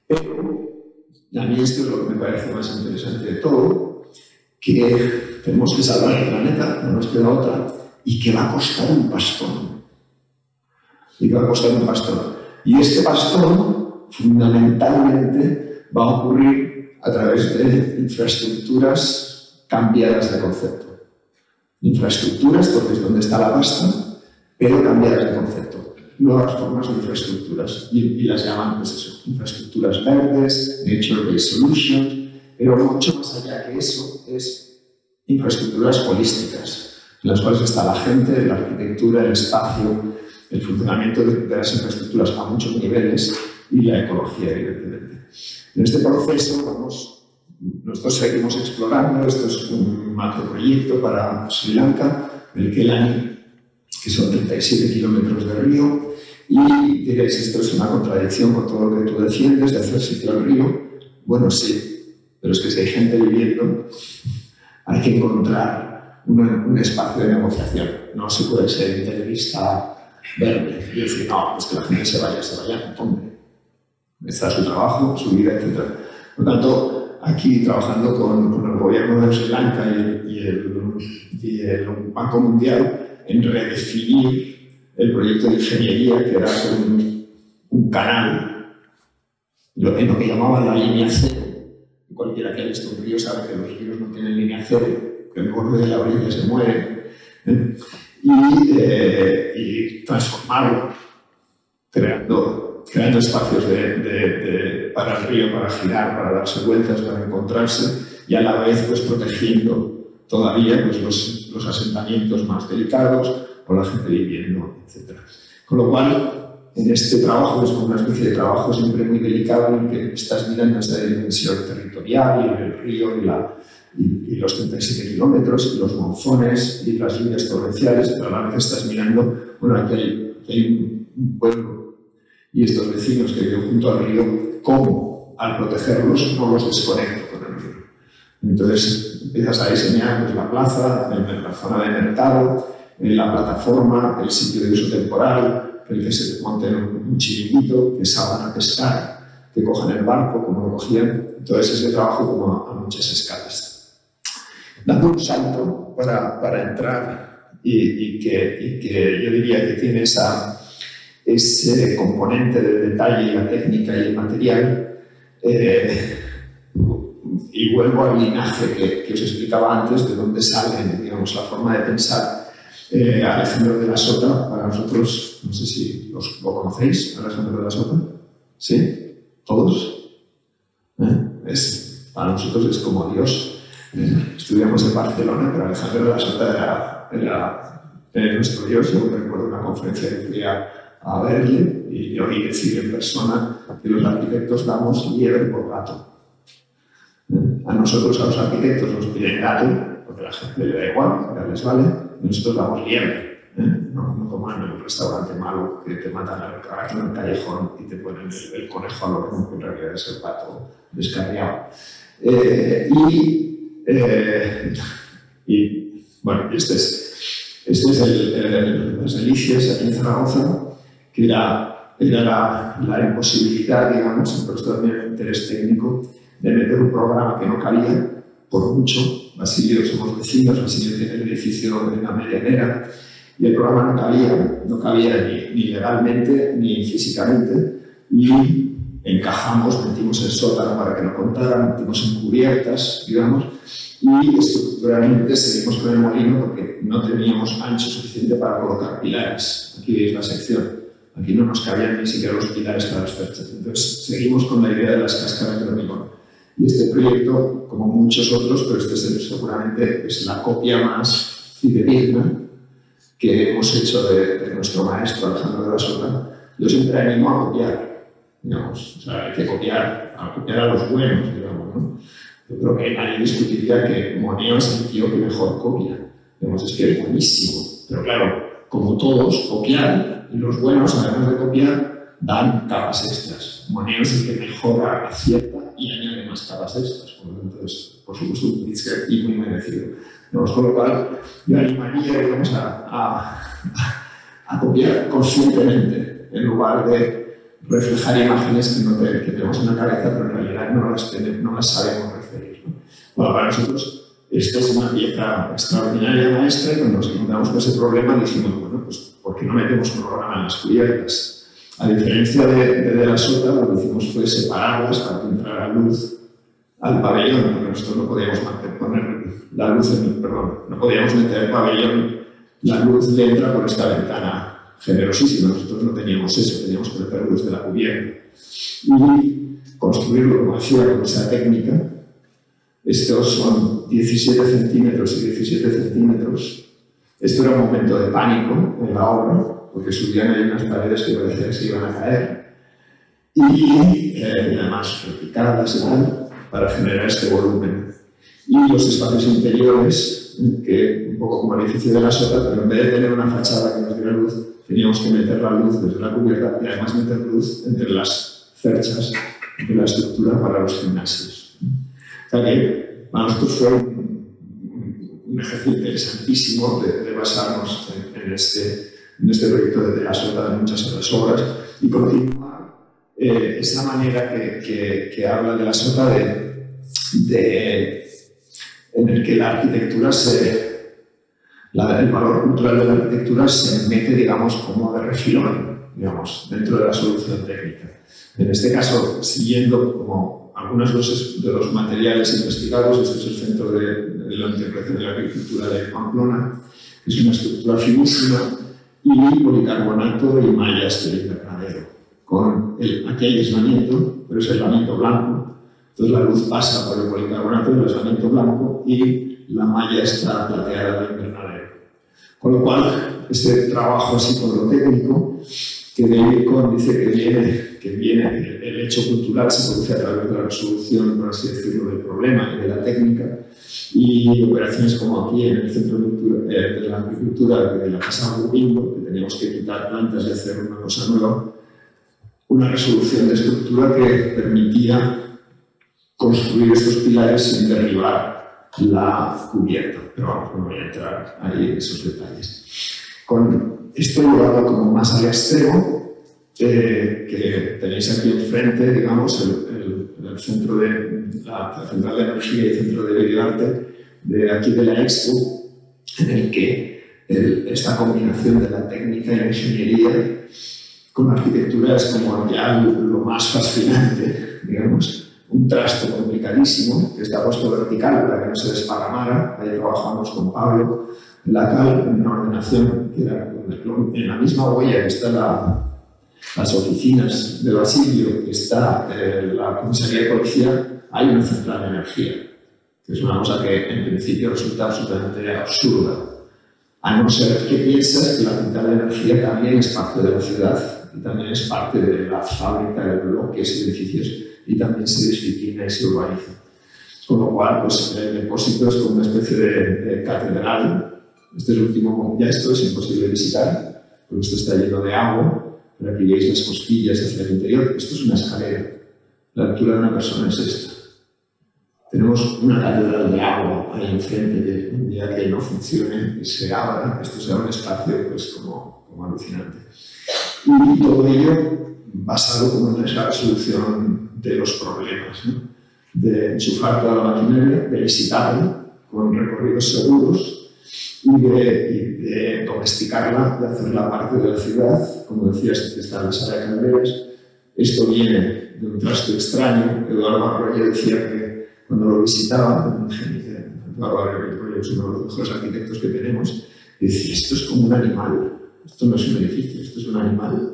Pero, y a mí esto es lo que me parece más interesante de todo, que tenemos que salvar el planeta, no nos queda otra, y que va a costar un pastón. Y este pastón, fundamentalmente, va a ocurrir a través de infraestructuras cambiadas de concepto. Infraestructuras, porque es donde está la pasta, pero cambiadas de concepto. Nuevas formas de infraestructuras, y las llaman, pues eso, infraestructuras verdes, nature-based solutions, pero mucho más allá que eso es infraestructuras holísticas, en las cuales está la gente, la arquitectura, el espacio, el funcionamiento de las infraestructuras a muchos niveles y la ecología, evidentemente. En este proceso nosotros seguimos explorando. Esto es un macroproyecto para Sri Lanka, el Kelani, que son 37 kilómetros de río, y diréis, esto es una contradicción con todo lo que tú defiendes de hacer sitio al río. Bueno, sí, pero es que si hay gente viviendo, hay que encontrar un espacio de negociación. No se puede ser integrista verde y decir, no, pues que la gente se vaya, hombre. Está su trabajo, su vida, etc. Por lo tanto, aquí trabajando con el gobierno de Sri Lanka y el Banco Mundial en redefinir el proyecto de ingeniería, que era un canal, en lo que llamaban la línea cero. Cualquiera que haya visto un río sabe que los ríos no tienen línea cero, que el borde de la orilla se muere, y transformarlo, creando espacios para el río, para girar, para darse vueltas, para encontrarse, y a la vez pues, protegiendo todavía pues, los asentamientos más delicados o la gente viviendo, etc. Con lo cual, en este trabajo es como una especie de trabajo siempre muy delicado en que estás mirando esta dimensión territorial y el río y los 37 kilómetros y los monzones y las lluvias torrenciales, pero a la vez estás mirando, bueno, aquí hay un pueblo y estos vecinos que viven junto al río, cómo al protegerlos no los desconecto con el río. Entonces empiezas a diseñar pues, la plaza, la zona de mercado, la plataforma, el sitio de uso temporal, el que se monte un chiringuito, que salgan a pescar, que cojan el barco como lo cogían. Entonces ese trabajo como a muchas escalas. Dando un salto para entrar y que yo diría que tiene ese componente del detalle, la técnica y el material, y vuelvo al linaje que os explicaba antes, de dónde sale, digamos, la forma de pensar. Alejandro de la Sota, para nosotros, no sé si lo conocéis, Alejandro de la Sota, ¿sí? ¿Todos? Para nosotros es como Dios. Estudiamos en Barcelona, pero Alejandro de la Sota era nuestro Dios. Yo recuerdo una conferencia que fui a verle y oí decir en persona que los arquitectos damos liebre por gato. A nosotros, a los arquitectos, nos piden gato, porque a la gente le da igual, ya les vale. Nosotros damos liebre, no como en el restaurante malo que te matan aquí en el callejón y te ponen el conejo al horno, que en realidad es el pato descarriado. Bueno, este es las delicias aquí en Zaragoza, que era la imposibilidad, digamos, pero esto también el interés técnico, de meter un programa que no cabía, por mucho. Basilio somos vecinos, Basilio tiene el edificio de la Medianera y el programa no cabía ni legalmente ni físicamente, y encajamos, metimos el sótano para que no contaran, metimos en cubiertas, digamos, y estructuralmente seguimos con el molino porque no teníamos ancho suficiente para colocar pilares. Aquí veis la sección, aquí no nos cabían ni siquiera los pilares para las perchas, entonces seguimos con la idea de las cáscaras de hormigón. Y este proyecto, como muchos otros, pero este seguramente es la copia más fidedigna que hemos hecho de nuestro maestro Alejandro de la Sota. Yo siempre animo a copiar, digamos, o sea, hay que copiar a los buenos, digamos, ¿no? Yo creo que nadie discutiría que Moneo es el tío que mejor copia, digamos, es que es buenísimo, pero claro, como todos, copiar, y los buenos, además de copiar, dan capas extras. Moneo es el que mejor acierta y añade más capas extras. Entonces, por supuesto, un Pritzker y muy merecido. Con lo cual, yo animaría, digamos, a copiar conscientemente, en lugar de reflejar imágenes que tenemos en la cabeza, pero en realidad no las sabemos referir, ¿no? Bueno, para nosotros, esto es una pieza extraordinaria maestra, y cuando nos encontramos con ese problema dijimos, bueno, pues, ¿por qué no metemos un programa en las cubiertas? A diferencia de la Sota, lo que hicimos fue separarlas para que entrara luz al pabellón, porque nosotros no podíamos poner la luz no podíamos meter el pabellón, la luz le entra por esta ventana generosísima, nosotros no teníamos eso, teníamos que meter luz de la cubierta. Y construirlo como hacía con esa técnica, estos son 17 centímetros y 17 centímetros. Esto era un momento de pánico en la obra, porque subían ahí unas paredes que parecía que se iban a caer, y además replicadas y tal, para generar este volumen. Y los espacios interiores, que un poco como el edificio de la Sota, pero en vez de tener una fachada que nos diera luz, teníamos que meter la luz desde la cubierta y además meter luz entre las cerchas de la estructura para los gimnasios. O sea que para nosotros fue un ejercicio interesantísimo de basarnos en este proyecto de la SOTA de muchas otras obras y continuar esa manera que habla de la SOTA en el que la arquitectura el valor cultural de la arquitectura se mete, digamos, como de refilón, digamos, dentro de la solución técnica. En este caso, siguiendo como algunos de los materiales investigados, este es el Centro de la Interpretación de la Agricultura de Pamplona, que es una estructura finísima, y policarbonato y mallas de invernadero, con aquí hay aislamiento, pero es aislamiento blanco, entonces la luz pasa por el policarbonato y el aislamiento blanco y la malla está plateada de invernadero. Con lo cual, este trabajo así con lo técnico, que David Kohn dice que viene el hecho cultural se produce a través de la resolución, por así decirlo, del problema y de la técnica, y operaciones como aquí en el Centro de la Agricultura de la Casa Rubingo, que teníamos que quitar plantas y hacer una cosa nueva, una resolución de estructura que permitía construir estos pilares sin derribar la cubierta. Pero vamos, no voy a entrar ahí en esos detalles. Con esto llevado como más al extremo, que tenéis aquí enfrente, digamos, el centro de la Central de Energía y el Centro de Videoarte de aquí de la Expo, en el que esta combinación de la técnica y la ingeniería con la arquitectura es como ya lo más fascinante, digamos. Un trasto complicadísimo que está puesto vertical para que no se desparramara. Ahí trabajamos con Pablo en la cal, en una ordenación que era en la misma huella que están las oficinas de Basilio, que está la comisaría de policía, hay una central de energía, que es una cosa que en principio resulta absolutamente absurda, a no ser que piensas que la central de energía también es parte de la ciudad y también es parte de la fábrica de bloques y edificios, y también se disciplina y se urbaniza. Con lo cual, pues, el depósito es como una especie de catedral. Este es el último, ya esto es imposible visitar, porque esto está lleno de agua, para que veáis las costillas hacia el interior. Esto es una escalera. La altura de una persona es esta. Tenemos una catedral de agua ahí enfrente, que un día que no funcione y se abra, esto será un espacio pues, como alucinante. Y todo ello basado como en la resolución de los problemas, ¿no? De enchufar toda la maquinaria, de visitarla con recorridos seguros y de domesticarla, de hacerla parte de la ciudad. Como decías, que está en la sala de Calderas. Esto viene de un trasto extraño. Eduardo Arroyo decía que cuando lo visitaba, Eduardo Arroyo es uno de los mejores arquitectos que tenemos, y decía, esto es como un animal, esto no es un edificio, esto es un animal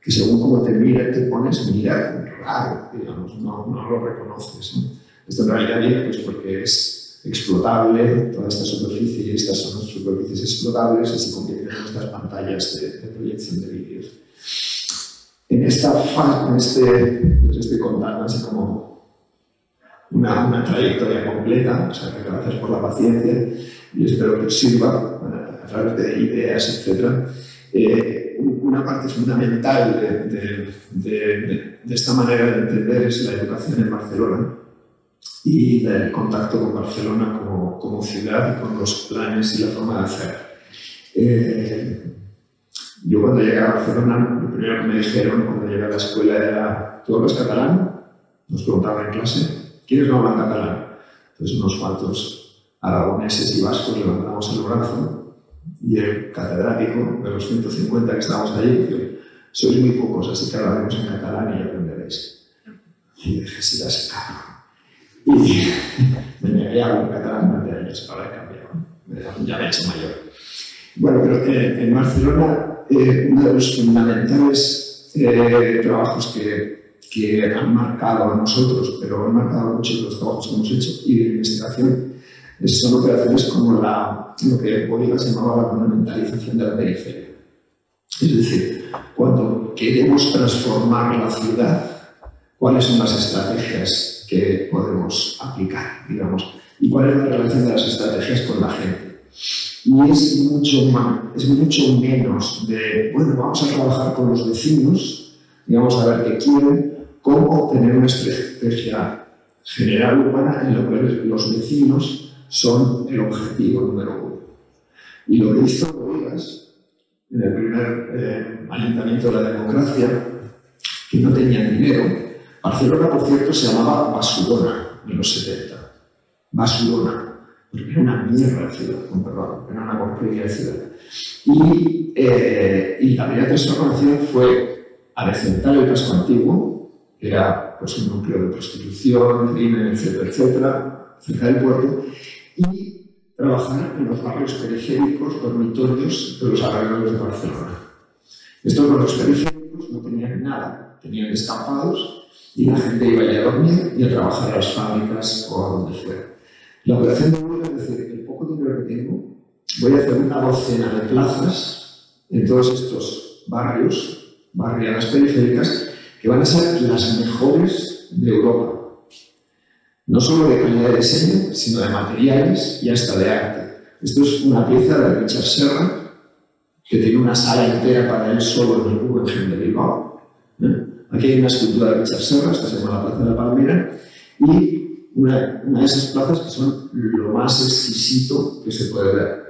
que según como te mira, te pones mira raro, digamos, no lo reconoces, ¿no? Esto en realidad viene pues, porque es explotable, toda esta superficie, y estas son superficies explotables y se convierten en estas pantallas de proyección de vídeos. En esta fase, pues estoy contando así como una trayectoria completa, o sea, que gracias por la paciencia y espero que os sirva a través de ideas, etc. Una parte fundamental de esta manera de entender es la educación en Barcelona y el contacto con Barcelona como ciudad y con los planes y la forma de hacer. Yo cuando llegué a Barcelona, lo primero que me dijeron cuando llegué a la escuela era ¿tú hablas catalán? Nos preguntaban en clase, ¿quiénes no hablan catalán? Entonces unos cuantos aragoneses y vascos levantamos el brazo y el catedrático de los 150 que estábamos allí dijo, sois muy pocos, así que hablaremos en catalán y aprenderéis. Y dije, sí, das cabrón. Y me negué a hablar en catalán durante años, ahora he cambiado, ya me he hecho mayor. Bueno, pero en Barcelona uno de los fundamentales trabajos que han marcado a nosotros, pero han marcado muchos de los trabajos que hemos hecho y de investigación, son operaciones como lo que Bodegas llamaba la monumentalización de la periferia. Es decir, cuando queremos transformar la ciudad, ¿cuáles son las estrategias que podemos aplicar, digamos? ¿Y cuál es la relación de las estrategias con la gente? Y es mucho menos de, bueno, vamos a trabajar con los vecinos y vamos a ver qué quieren, cómo tener una estrategia general urbana en la que los vecinos son el objetivo número uno. Y lo que hizo Bohigas, en el primer ayuntamiento de la democracia, que no tenía dinero, Barcelona, por cierto, se llamaba Basurona en los 70. Basurona, porque era una mierda de ciudad, con perdón, era una porquería de ciudad. Y la primera transformación fue adecentar el casco antiguo, que era pues, un núcleo de prostitución, crimen, etcétera, etcétera, cerca del puerto, y trabajar en los barrios periféricos, dormitorios de los alrededores de Barcelona. Estos barrios periféricos no tenían nada, tenían descampados y la gente iba allá a dormir y a trabajar a las fábricas o a donde fuera. La operación de Bohigas es decir, el poco dinero que tengo, voy a hacer una docena de plazas en todos estos barrios, barriadas periféricas, que van a ser las mejores de Europa. No solo de calidad de diseño, sino de materiales y hasta de arte. Esto es una pieza de Richard Serra, que tiene una sala entera para él solo en el Guggenheim de Bilbao. Aquí hay una escultura de Richard Serra, esta se llama la Plaza de la Palmera, y una de esas plazas que son lo más exquisito que se puede ver.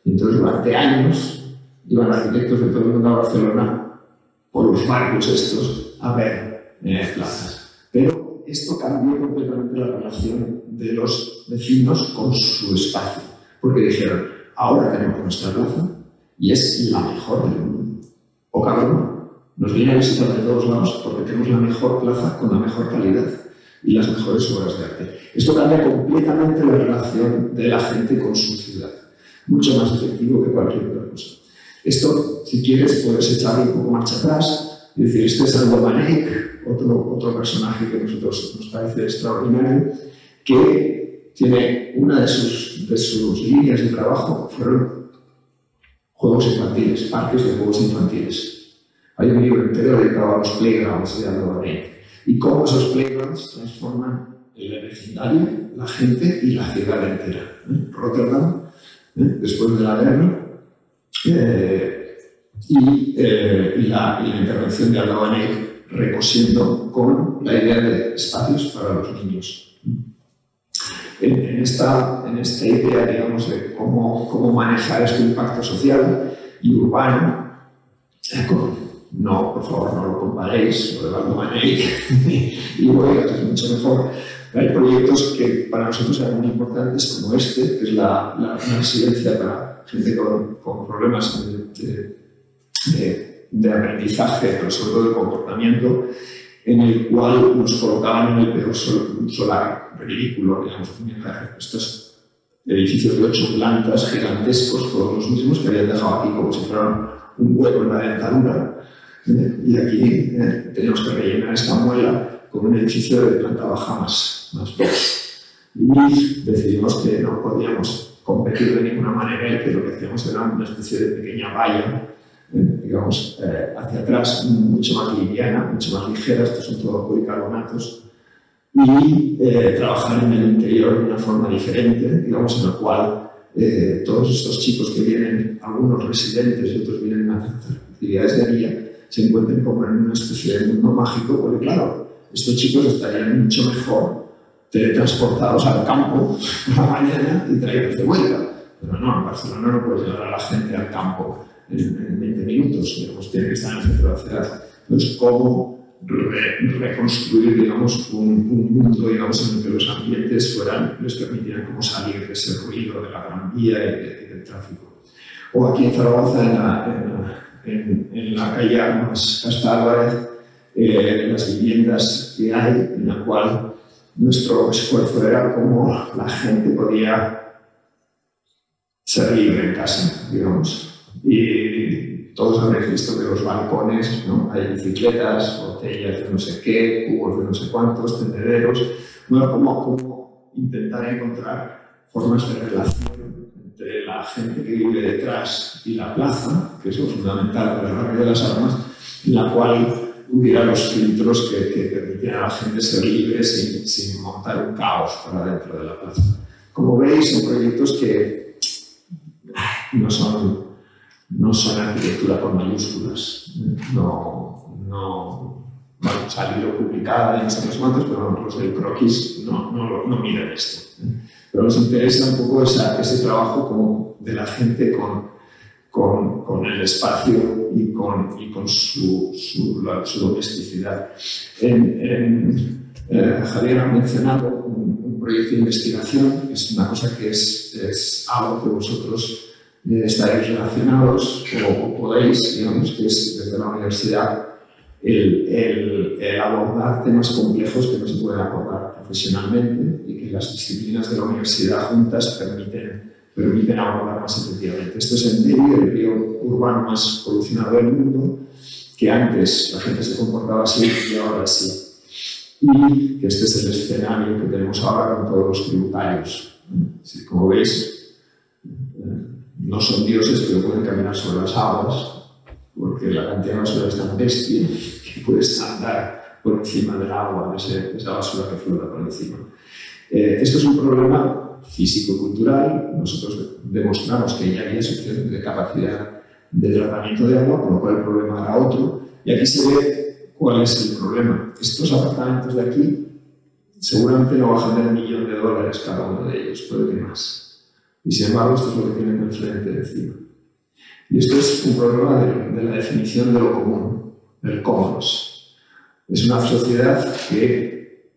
Entonces, durante años, iban arquitectos de todo el mundo a Barcelona por los barrios estos a ver plazas. Pero esto cambió completamente la relación de los vecinos con su espacio, porque dijeron, ahora tenemos nuestra plaza y es la mejor del mundo. O cabrón, nos viene a visitar de todos lados porque tenemos la mejor plaza con la mejor calidad y las mejores obras de arte. Esto cambia completamente la relación de la gente con su ciudad. Mucho más efectivo que cualquier otra cosa. Esto, si quieres, puedes echar un poco marcha atrás y decir, este es Aldo Manek, otro personaje que a nosotros nos parece extraordinario, que tiene una de sus líneas de trabajo fueron juegos infantiles, parques de juegos infantiles. Hay un libro entero dedicado a los playgrounds de Aldo Manek y cómo esos playgrounds transforman el vecindario, la gente y la ciudad entera. Rotterdam, después de la guerra, y la intervención de Aldo Manek recosiendo con la idea de espacios para los niños. En esta idea, digamos, de cómo manejar este impacto social y urbano, no, por favor, no lo comparéis, lo de Aldo Manek y Bohigas es mucho mejor. Hay proyectos que para nosotros eran muy importantes, como este, que es una residencia para gente con problemas de aprendizaje, pero sobre todo de comportamiento, en el cual nos colocaban en el peor solar ridículo, digamos, estos edificios de 8 plantas gigantescos, todos los mismos, que habían dejado aquí como si fueran un hueco en la dentadura, y aquí teníamos que rellenar esta muela con un edificio de planta baja más bajo. Y decidimos que no podíamos competir de ninguna manera y que lo que hacíamos era una especie de pequeña valla, digamos, hacia atrás, mucho más liviana, mucho más ligera, estos son todos policarbonatos, y trabajar en el interior de una forma diferente, digamos, en la cual todos estos chicos que vienen, algunos residentes y otros vienen a hacer actividades de día, se encuentren como en una especie de mundo mágico, porque claro, estos chicos estarían mucho mejor teletransportados al campo por la mañana y traídos de vuelta. Pero no, en Barcelona no puedes llevar a la gente al campo en 20 minutos, digamos, tiene que estar en el centro de la ciudad. Entonces, ¿cómo reconstruir, digamos, un mundo, digamos, en el que los ambientes les permitieran como salir de ese ruido de la Gran Vía y del tráfico? O aquí en Zaragoza, en la calle Armas Casta Álvarez, las viviendas que hay, en la cual nuestro esfuerzo era cómo la gente podía ser libre en casa, digamos. Y todos habréis visto que los balcones, ¿no? Hay bicicletas, botellas de no sé qué, cubos de no sé cuántos, tendederos. Bueno, cómo intentar encontrar formas de relación entre la gente que vive detrás y la plaza, que es lo fundamental para el barrio de las Armas, en la cual hubiera los filtros que permitieran a la gente ser libre sin montar un caos para dentro de la plaza. Como veis, son proyectos que no son arquitectura con mayúsculas. No bueno, salido publicada y no sé cuántos, pero los del croquis no miran esto. Pero nos interesa un poco ese trabajo como de la gente con el espacio y con su domesticidad. Javier ha mencionado un proyecto de investigación, que es una cosa que es algo que vosotros estáis relacionados o podéis, digamos, que es desde la universidad el abordar temas complejos que no se pueden abordar profesionalmente y que las disciplinas de la universidad juntas permiten abordar más efectivamente. Esto es en Deri, el río urbano más polucionado del mundo, que antes la gente se comportaba así y ahora sí. Y que este es el escenario que tenemos ahora con todos los tributarios. Así, como veis, no son dioses, pero pueden caminar sobre las aguas, porque la cantidad de basura es tan bestia que puedes andar por encima del agua, de esa basura que flota por encima. Esto es un problema físico-cultural. Nosotros demostramos que ya había suficiente capacidad de tratamiento de agua, con lo cual el problema era otro. Y aquí se ve cuál es el problema. Estos apartamentos de aquí seguramente no bajan de $1.000.000 cada uno de ellos, puede que más. Y sin embargo, esto es lo que tienen enfrente de encima. Y esto es un problema de la definición de lo común, del commons. Es una sociedad que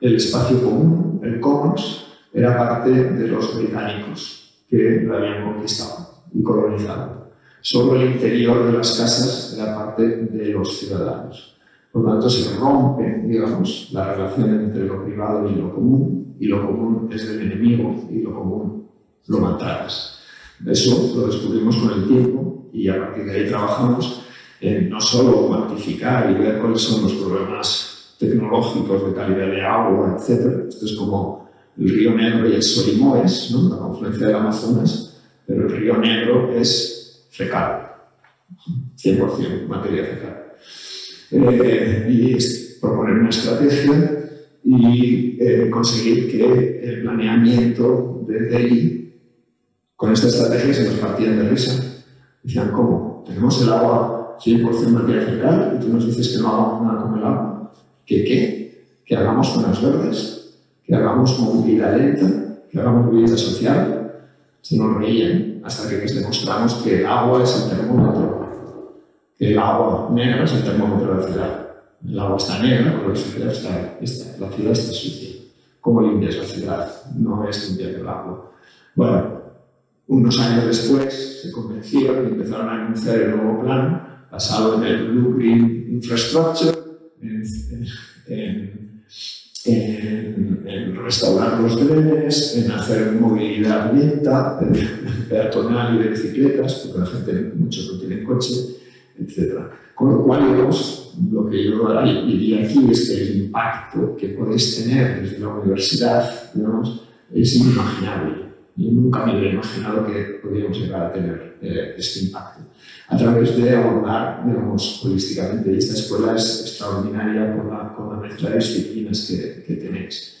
el espacio común, el commons, era parte de los británicos que lo habían conquistado y colonizado. Solo el interior de las casas era parte de los ciudadanos. Por lo tanto, se rompe, digamos, la relación entre lo privado y lo común es del enemigo y lo común lo maltratas. Eso lo descubrimos con el tiempo y a partir de ahí trabajamos en no solo cuantificar y ver cuáles son los problemas tecnológicos de calidad de agua, etc. Esto es como el río Negro y el Solimoes, ¿no? La confluencia del Amazonas, pero el río Negro es fecal, 100% materia fecal. Y es proponer una estrategia y conseguir que el planeamiento de Deri con esta estrategia se nos partían de risa. Decían, ¿cómo? Tenemos el agua 100% materia fecal y tú nos dices que no hagamos nada con el agua. ¿Qué? ¿Que hagamos zonas verdes? ¿Que hagamos movilidad lenta? ¿Que hagamos vivienda social? Se nos reían hasta que les demostramos que el agua es el termómetro. Que el agua negra es el termómetro de la ciudad. El agua está negra, pero la ciudad está sucia. ¿Cómo limpias la ciudad? No es limpiar el agua. Bueno, unos años después se convencieron y empezaron a anunciar el nuevo plan basado en el Blue Green Infrastructure, en restaurar los drenes, en hacer movilidad lenta, peatonal y de bicicletas, porque la gente, muchos no tienen coche, etc. Con lo cual, digamos, lo que yo diría aquí es que el impacto que podéis tener desde la universidad, digamos, es inimaginable. Yo nunca me había imaginado que podríamos llegar a tener este impacto a través de abordar, digamos, holísticamente. Y esta escuela es extraordinaria con la mezcla de disciplinas que tenéis.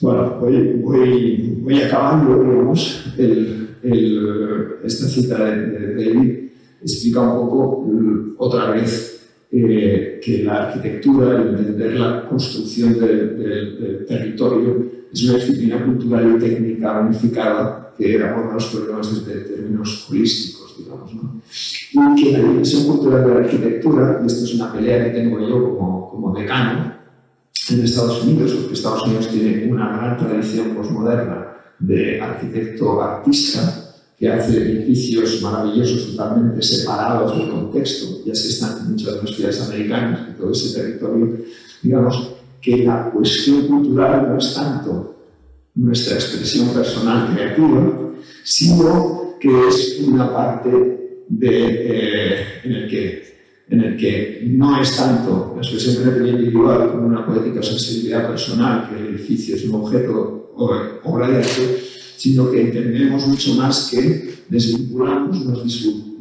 Bueno, voy acabando, digamos. Esta cita de David explica un poco otra vez que la arquitectura, el entender la construcción del territorio, es una disciplina cultural y técnica unificada que aborda los problemas desde términos holísticos, digamos, ¿no? Y que la dimensión cultural de la arquitectura, y esto es una pelea que tengo yo como decano en Estados Unidos, porque Estados Unidos tiene una gran tradición posmoderna de arquitecto-artista, que hace edificios maravillosos totalmente separados del contexto, y así están muchas de las ciudades americanas, y todo ese territorio, digamos, que la cuestión cultural no es tanto nuestra expresión personal creativa, sino que es una parte en el que no es tanto la expresión creativa individual como una poética o sensibilidad personal, que el edificio es un objeto o obra de arte, sino que entendemos mucho más que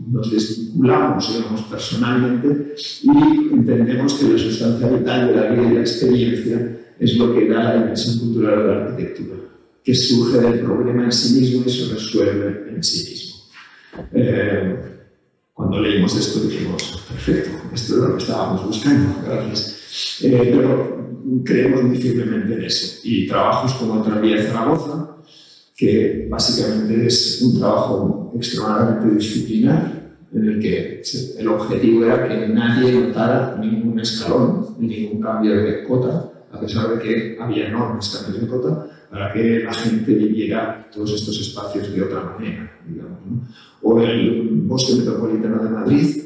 nos desvinculamos, digamos, personalmente, y entendemos que la sustancia vital de la vida y la experiencia es lo que da la dimensión cultural de la arquitectura, que surge del problema en sí mismo y se resuelve en sí mismo. cuando leímos esto dijimos, perfecto, esto es lo que estábamos buscando, gracias. Pero creemos muy firmemente en eso. Y trabajos como Tranvía de Zaragoza, que básicamente es un trabajo extremadamente disciplinar, en el que el objetivo era que nadie notara ningún escalón, ni ningún cambio de cota, a pesar de que había enormes cambios de cota, para que la gente viviera todos estos espacios de otra manera, digamos, ¿no? O el Bosque Metropolitano de Madrid,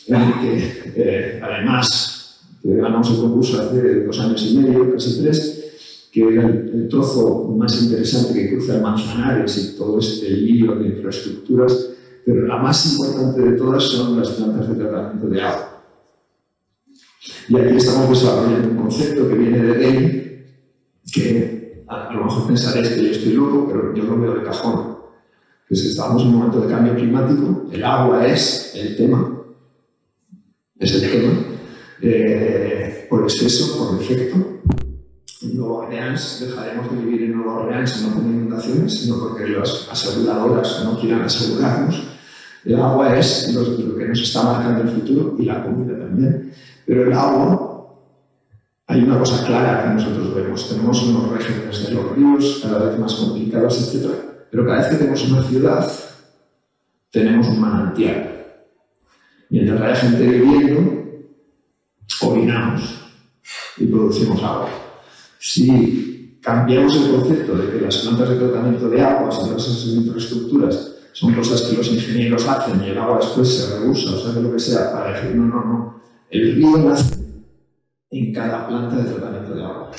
en el que además que ganamos el concurso hace 2 años y medio, casi 3, que era el trozo más interesante que cruza el Manzanares y todo este hilo de infraestructuras, pero la más importante de todas son las plantas de tratamiento de agua. Y aquí estamos desarrollando un concepto que viene de Delhi, que a lo mejor pensaréis que yo estoy loco, pero yo lo veo de cajón. Que es que estamos en un momento de cambio climático, el agua es el tema, por exceso, por defecto. En Nueva Orleans dejaremos de vivir en Nueva Orleans no por inundaciones, sino porque las aseguradoras no quieran asegurarnos. El agua es lo que nos está marcando el futuro y la comida también. Pero el agua, hay una cosa clara que nosotros vemos. Tenemos unos regímenes de los ríos cada vez más complicados, etc. Pero cada vez que tenemos una ciudad, tenemos un manantial. Mientras haya gente viviendo, orinamos y producimos agua. Si cambiamos el concepto de que las plantas de tratamiento de aguas y todas esas infraestructuras son cosas que los ingenieros hacen y el agua después se reusa, o sea, lo que sea, para decir, no. El río nace en cada planta de tratamiento de agua.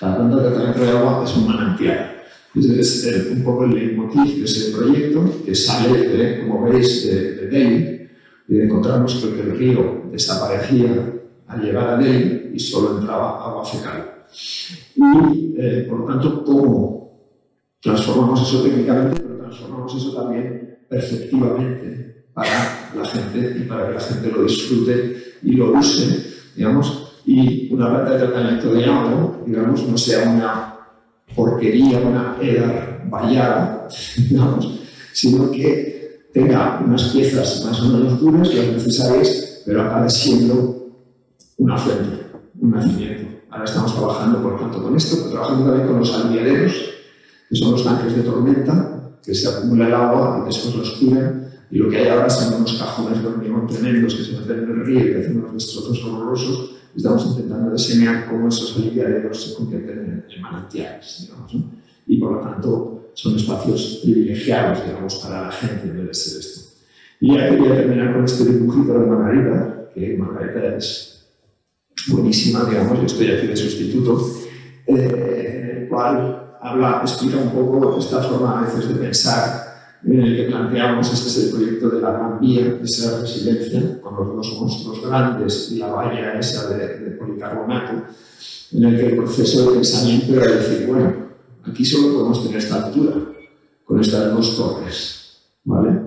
Cada planta de tratamiento de agua es un manantial. Es un poco el leitmotiv de ese proyecto que sale, de, como veis, de Delhi, y de encontrarnos que el río desaparecía al llegar a Delhi y solo entraba agua fecal. Y, por lo tanto, ¿cómo transformamos eso técnicamente? Pero transformamos eso también perceptivamente para la gente y para que la gente lo disfrute y lo use, digamos, y una planta de tratamiento de agua, digamos, no sea una porquería, una edar vallada, digamos, sino que tenga unas piezas más o menos duras, las necesarias, pero acabe siendo una fuente, un nacimiento. Ahora estamos trabajando, por tanto, con esto, pero trabajando también con los almiaderos, que son los tanques de tormenta, que se acumula el agua y después los curan, y lo que hay ahora son unos cajones de hormigón tremendos que se meten en el río y que hacen unos destrozos horrorosos. Estamos intentando diseñar cómo esos almiaderos se convierten en manantiales, digamos, ¿no? Y por lo tanto son espacios privilegiados, digamos, para la gente en vez de ser esto. Y ya quería terminar con este dibujito de Margarita, que Margarita es buenísima, digamos, yo estoy aquí de sustituto, en el cual explica un poco esta forma a veces de pensar en el que planteamos. Este es el proyecto de la Gran Vía, de esa resiliencia, con los 2 monstruos grandes y la valla esa de policarbonato, en el que el proceso de pensamiento era decir, bueno, aquí solo podemos tener esta altura, con estas 2 torres, ¿vale?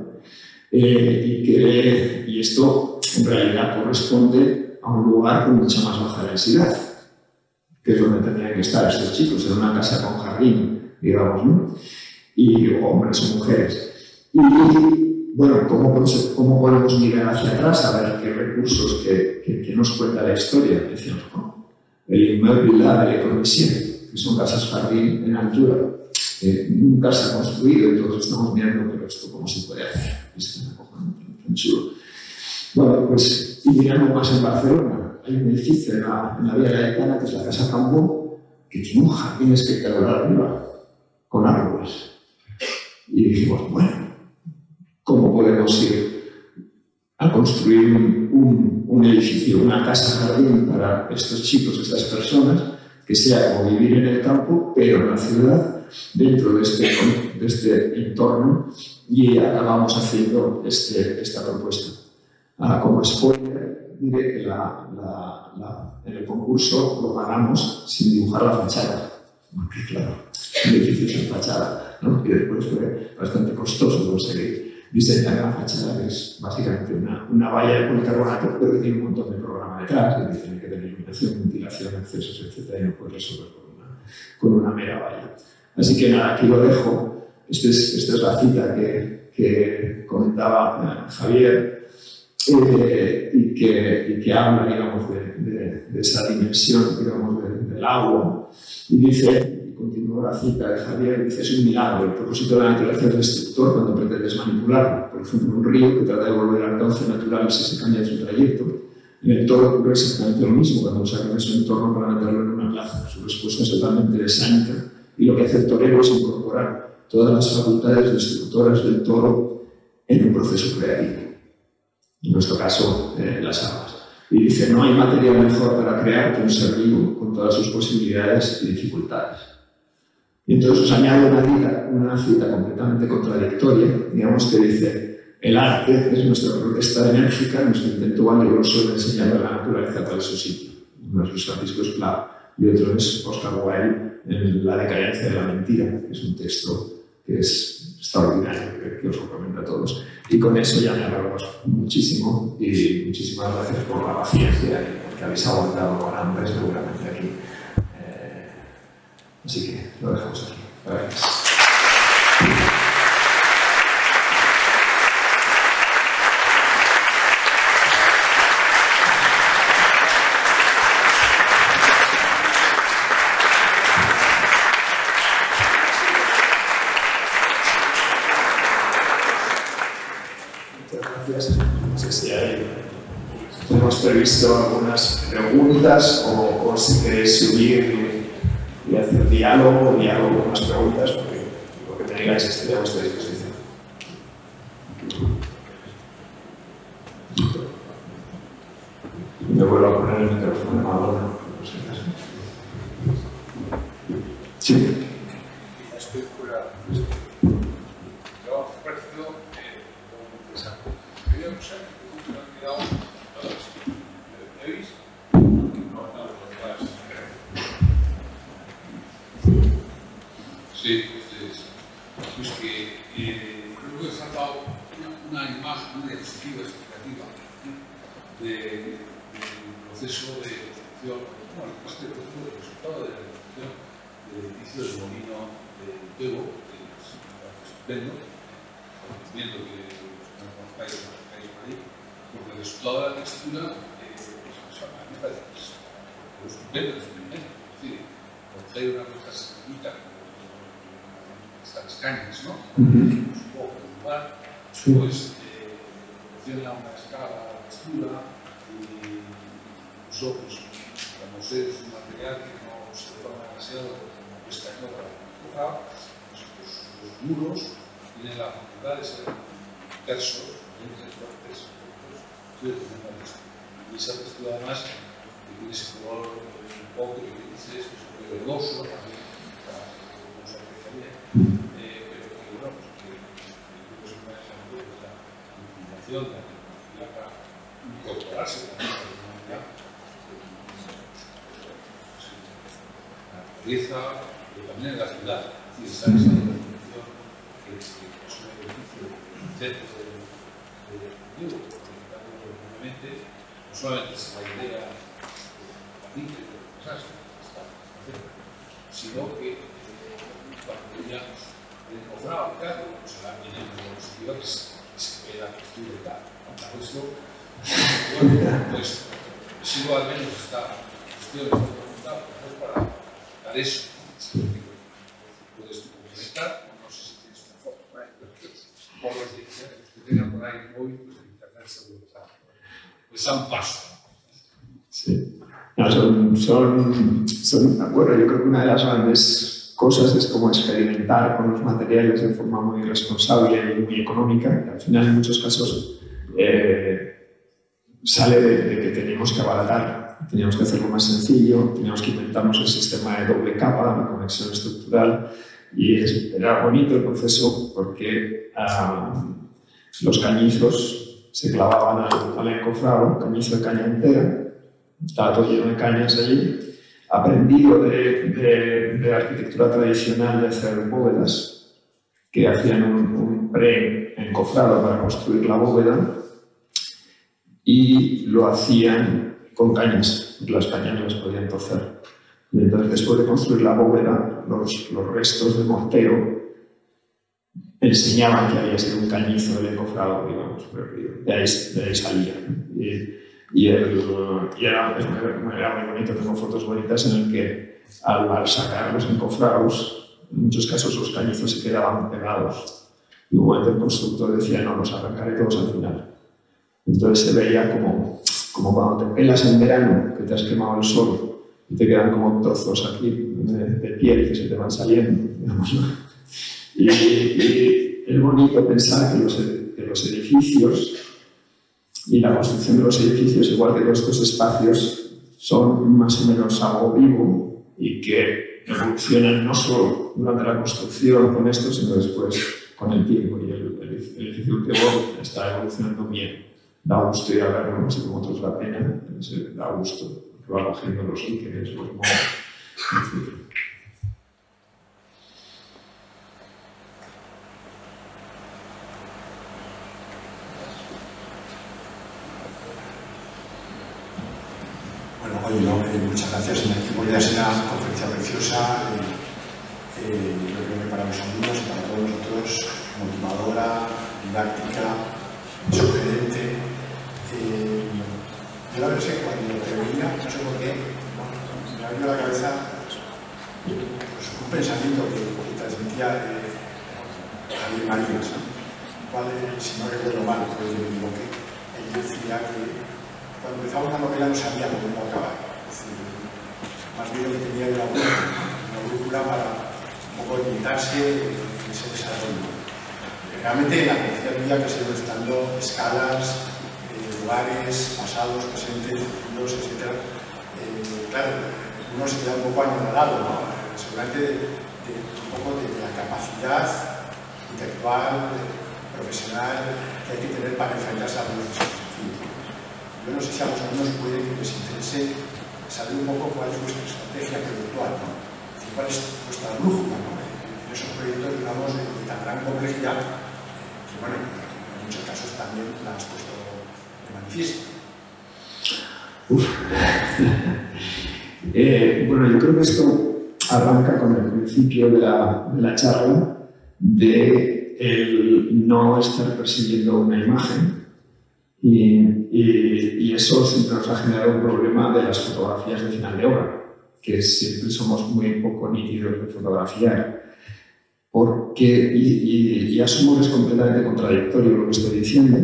Y esto en realidad corresponde a un lugar con mucha más baja densidad, que es donde tendrían que estar estos chicos, en una casa con jardín, digamos, ¿no? Y hombres o mujeres. Y, bueno, ¿cómo podemos mirar hacia atrás a ver qué recursos que nos cuenta la historia? Decíamos, ¿no? El inmueble de l'École, que son casas jardín en altura, nunca se ha construido y todos estamos mirando, pero esto cómo se puede hacer. Esto es tan chulo. Bueno, pues, y mirando más en Barcelona, hay un edificio en la Vía Gaetana, que es la Casa Cambó, que tiene un jardín espectacular arriba, con árboles. Y dijimos, bueno, ¿cómo podemos ir a construir un edificio, una casa jardín para estos chicos, estas personas, que sea como vivir en el campo, pero en la ciudad, dentro de este entorno? Y acabamos haciendo esta propuesta. Como spoiler, diré que en el concurso lo ganamos sin dibujar la fachada. Porque, claro, un edificio sin fachada, ¿no? Y después fue bastante costoso conseguir diseñar la fachada, que es básicamente una valla de policarbonato, pero que tiene un montón de programa detrás, que tiene que tener iluminación, ventilación, accesos, etc. Y no puede resolver con una mera valla. Así que nada, aquí lo dejo. Esta es la cita que comentaba Javier, y que habla, digamos, de esa dimensión, digamos, del agua. Y dice, y continúa la cita de Javier, dice, es un milagro. El propósito de la naturaleza es destructor cuando pretendes manipularlo. Por ejemplo, un río que trata de volver al cauce natural si se cambia su trayecto. En el toro ocurre exactamente lo mismo cuando usa su entorno para meterlo en una plaza. Su respuesta es totalmente desánica y lo que hace el torero es incorporar todas las facultades destructoras del toro en un proceso creativo. En nuestro caso, las aguas. Y dice, no hay material mejor para crear que un ser vivo con todas sus posibilidades y dificultades. Y entonces os añado una cita completamente contradictoria, digamos que dice, el arte es nuestra protesta enérgica, nuestro intento valioso de enseñar a la naturaleza cuál es su sitio. Uno es Luis Francisco Esclá y otro es Oscar Wilde en La decadencia de la mentira, que es un texto que es extraordinario, que os recomiendo a todos. Y con eso ya me alargamos muchísimo y muchísimas gracias por la paciencia y porque habéis aguantado con hambre seguramente aquí. Así que lo dejamos aquí. Gracias. No sé si hemos previsto algunas preguntas o si queréis subir y hacer diálogo con las preguntas, porque lo que me digáis estoy a vuestra disposición. Me vuelvo a poner el micrófono de Madonna. Sí. Estoy curado. Yo precio interesante. Quería usar que me han quedado todas. ¿Veis? No, todas. Sí, pues que creo que he faltado una imagen, una diapositiva explicativa del proceso de construcción, bueno, más que el proceso de resultado de la construcción del edificio del molino de Tebo, que es estupendo, viendo que no conozcáis por ahí, porque el resultado de la textura a mí me parece que es estupendo, es decir, coger una cosa sencillita, estas cañas, ¿no? Un poco de lugar, pues proporciona una escala de textura y incluso, pues, como sé, es un material que no se deforma demasiado como esta obra pues los muros tienen la facultad de ser tersos, fuertes, y esa textura además que tiene ese color un poco que dices, que es un poco verdoso también, como se apreciaría, pero que bueno, pues que es un ejemplo de la utilización de la tecnología para incorporarse también a la comunidad, la naturaleza, pero también en la ciudad. Es decir, esa definición que es un ejercicio del centro del Ejecutivo, no solamente es la idea de la ciencia y de pensarse, sino que cuando ya el encofrado, claro, pues la viene en los exteriores y se ve la textura y tal. Por eso, bueno, pues sigo al menos esta cuestión fundamental, pues para dar eso. Puedes complementar, no sé si tienes una foto por ahí, por los que tengan por ahí móvil, pues en internet seguro que es un paso. Sí. No, bueno, yo creo que una de las grandes cosas es como experimentar con los materiales de forma muy responsable y muy económica, que al final en muchos casos sale de que teníamos que abaratar, teníamos que hacerlo más sencillo, teníamos que inventarnos el sistema de doble capa, de conexión estructural, y era bonito el proceso porque los cañizos se clavaban al encofrado, cañizo de caña entera, estaba todo lleno de cañas allí, aprendido de arquitectura tradicional de hacer bóvedas, que hacían un pre-encofrado para construir la bóveda, y lo hacían con cañas, porque las cañas las podían torcer. Y entonces, después de construir la bóveda, los restos de mortero enseñaban que había sido un cañizo del encofrado, digamos, de ahí salía. Y era muy bonito, tengo fotos bonitas en el que al sacar los encofrados, en muchos casos los cañizos se quedaban pegados. Y un momento el constructor decía, no, los arrancaré todos al final. Entonces se veía como cuando te pelas en verano, que te has quemado el sol, y te quedan como trozos aquí de piel que se te van saliendo, digamos, ¿no? Y es bonito pensar que los edificios y la construcción de los edificios, igual que todos estos espacios, son más o menos algo vivo y que evolucionan no solo durante la construcción con esto, sino después con el tiempo. Y el edificio último está evolucionando bien. Da gusto ir a verlo, no sé cómo otros la pena, da gusto, porque va cogiendo los líquidos, los modos, etc. Muchas gracias. En el equipo ya es una conferencia preciosa, creo que para los alumnos y para todos nosotros, motivadora, didáctica, sugerente. Yo la verdad es que cuando te veía, no sé por qué, me ha venido a la cabeza pues, un pensamiento que transmitía Javier Marías, ¿no? Si no recuerdo mal, pues me equivoqué. Él decía que cuando empezaba una novela no sabía cómo iba a acabar. Más bien lo que tenía era una brújula para un poco orientarse en ese desarrollo. Realmente en la conciencia mía que se iban estando escalas, lugares, pasados, presentes, futuros, etc. Claro, uno se queda un poco anonadado, ¿no? Seguramente un poco de la capacidad intelectual, profesional que hay que tener para enfrentarse a los desafíos. Yo no sé si a los alumnos puede que les interese saber un poco cuál es vuestra estrategia proyectual, ¿no? Cuál es vuestra brújula, ¿no? En esos proyectos, digamos, de tan gran complejidad, que, bueno, en muchos casos también la has puesto de manifiesto. Bueno, yo creo que esto arranca con el principio de la charla de el no estar persiguiendo una imagen. Y eso siempre nos ha generado un problema de las fotografías de final de obra, que siempre somos muy poco nítidos de fotografiar. Y asumo que es completamente contradictorio lo que estoy diciendo,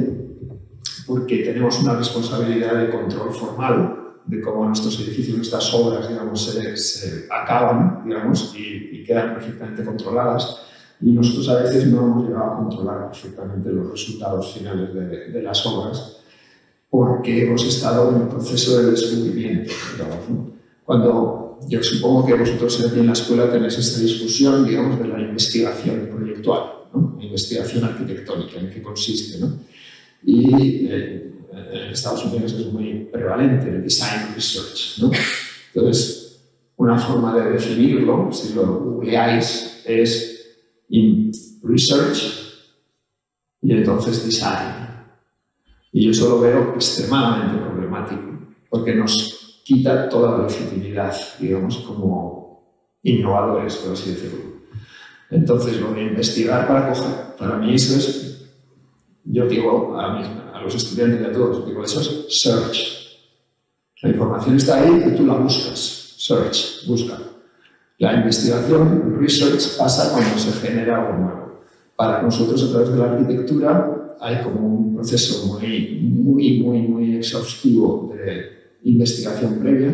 porque tenemos una responsabilidad de control formal de cómo nuestros edificios, nuestras obras, digamos, se acaban, digamos, y quedan perfectamente controladas. Y nosotros a veces no hemos llegado a controlar perfectamente los resultados finales de las obras porque hemos estado en un proceso de descubrimiento, digamos, ¿no? Cuando yo supongo que vosotros aquí en la escuela tenéis esta discusión, digamos, de la investigación proyectual, ¿no? La investigación arquitectónica, ¿en qué consiste, ¿no? Y en Estados Unidos es muy prevalente el design research, ¿no? Entonces, una forma de definirlo, si lo googleáis, es research y entonces design. Y yo eso lo veo extremadamente problemático, porque nos quita toda la legitimidad, digamos, como innovadores, por así decirlo. Entonces, lo de investigar para mí eso es, yo digo a los estudiantes y a todos, digo, eso es search. La información está ahí y tú la buscas. Search, busca. La investigación, research, pasa cuando se genera algo nuevo. Para nosotros, a través de la arquitectura, hay como un proceso muy exhaustivo de investigación previa,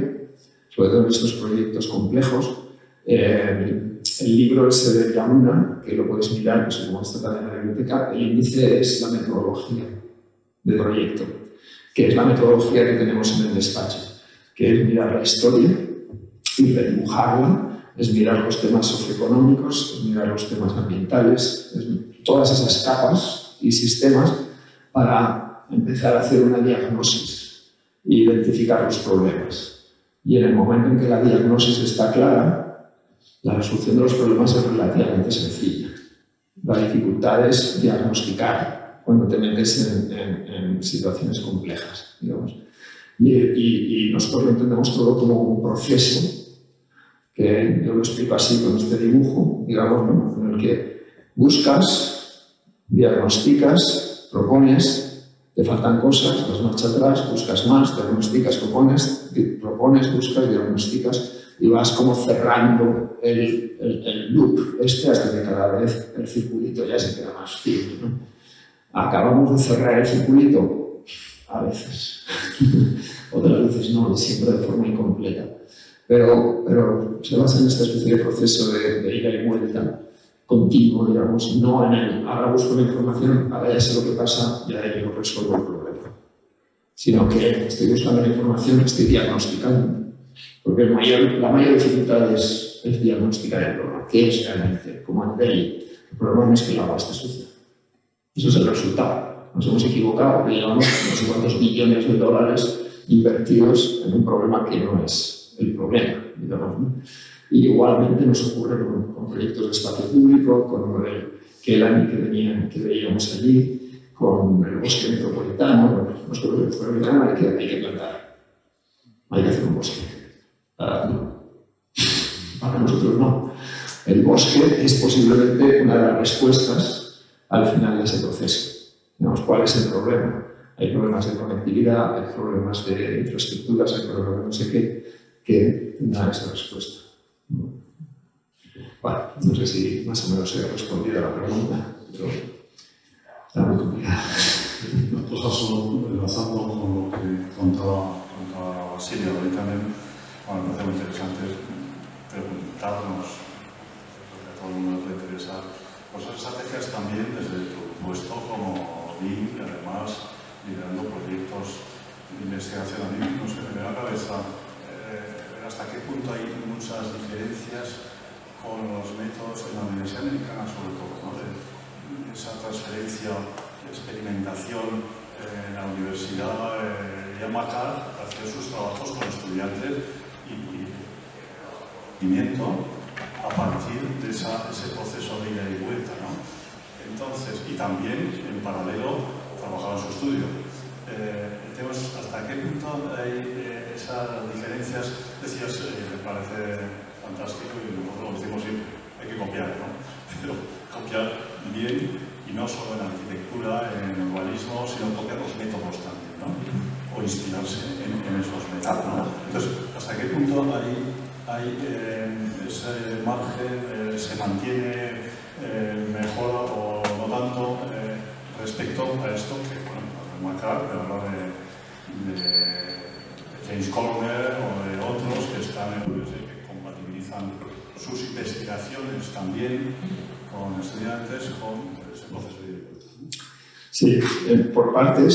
sobre todo en estos proyectos complejos. El libro ese de Yamuna, que lo puedes mirar, que como está también en la biblioteca, el índice es la metodología de proyecto, que es la metodología que tenemos en el despacho, que es mirar la historia y redibujarla, es mirar los temas socioeconómicos, es mirar los temas ambientales, todas esas capas y sistemas para empezar a hacer una diagnosis e identificar los problemas. Y en el momento en que la diagnosis está clara, la resolución de los problemas es relativamente sencilla. La dificultad es diagnosticar cuando te metes en situaciones complejas, digamos. Y nosotros lo entendemos todo como un proceso que yo lo explico así con este dibujo, digamos, ¿no? En el que buscas diagnosticas, propones, te faltan cosas, das marcha atrás, buscas más, diagnosticas, propones, buscas, diagnosticas y vas como cerrando el loop hasta que cada vez el circulito ya se queda más firme, ¿no? Acabamos de cerrar el circulito a veces, otras veces no, siempre de forma incompleta, pero se basa en esta especie de proceso de ida y vuelta continuo, digamos, no en el ahora busco la información, ahora ya sé lo que pasa y ahora yo resuelvo el problema, sino que estoy buscando la información, estoy diagnosticando, porque la mayor dificultad es diagnosticar el problema, qué es realmente, como en Delhi, el problema no es que el agua esté sucia, eso es el resultado, nos hemos equivocado, llevamos no sé cuántos billones de dólares invertidos en un problema que no es el problema, digamos, ¿no? Y igualmente nos ocurre con proyectos de espacio público, con el Kelani que veíamos allí, con el bosque metropolitano. Bueno, el bosque metropolitano hay que plantar, hay que hacer un bosque. Para nosotros no. El bosque es posiblemente una de las respuestas al final de ese proceso. Digamos, ¿cuál es el problema? Hay problemas de conectividad, hay problemas de infraestructuras, hay problemas de no sé qué, que dan esa respuesta. Bueno, no sé si más o menos he respondido a la pregunta, pero está muy complicada. Una cosa solo enlazando con lo que contaba Basilio, ahí también, bueno, me parece muy interesante preguntarnos, porque a todo el mundo le interesa, pues estrategias también desde tu puesto como BIM y además liderando proyectos de investigación. A mí no sé, me da la cabeza hasta qué punto hay muchas diferencias con los métodos en la Universidad Americana, sobre todo, ¿no? De esa transferencia, experimentación en la universidad, Yamaha hacer sus trabajos con estudiantes y a partir de ese proceso de ida y vuelta, ¿no? Entonces, y también en paralelo trabajar en su estudio. Entonces, ¿hasta qué punto hay esas diferencias? Decías, me parece fantástico y nosotros lo decimos siempre, hay que copiar, ¿no? Pero copiar bien y no solo en arquitectura, en urbanismo, sino copiar los métodos también, ¿no? O inspirarse en esos métodos, ¿no? Entonces, ¿hasta qué punto hay ese margen, se mantiene, mejora o no tanto respecto a esto que, bueno, Macar, pero habla de James Corner o de otros que están en que compatibilizan sus investigaciones también con estudiantes, con ese proceso de dificultad? Sí, por partes,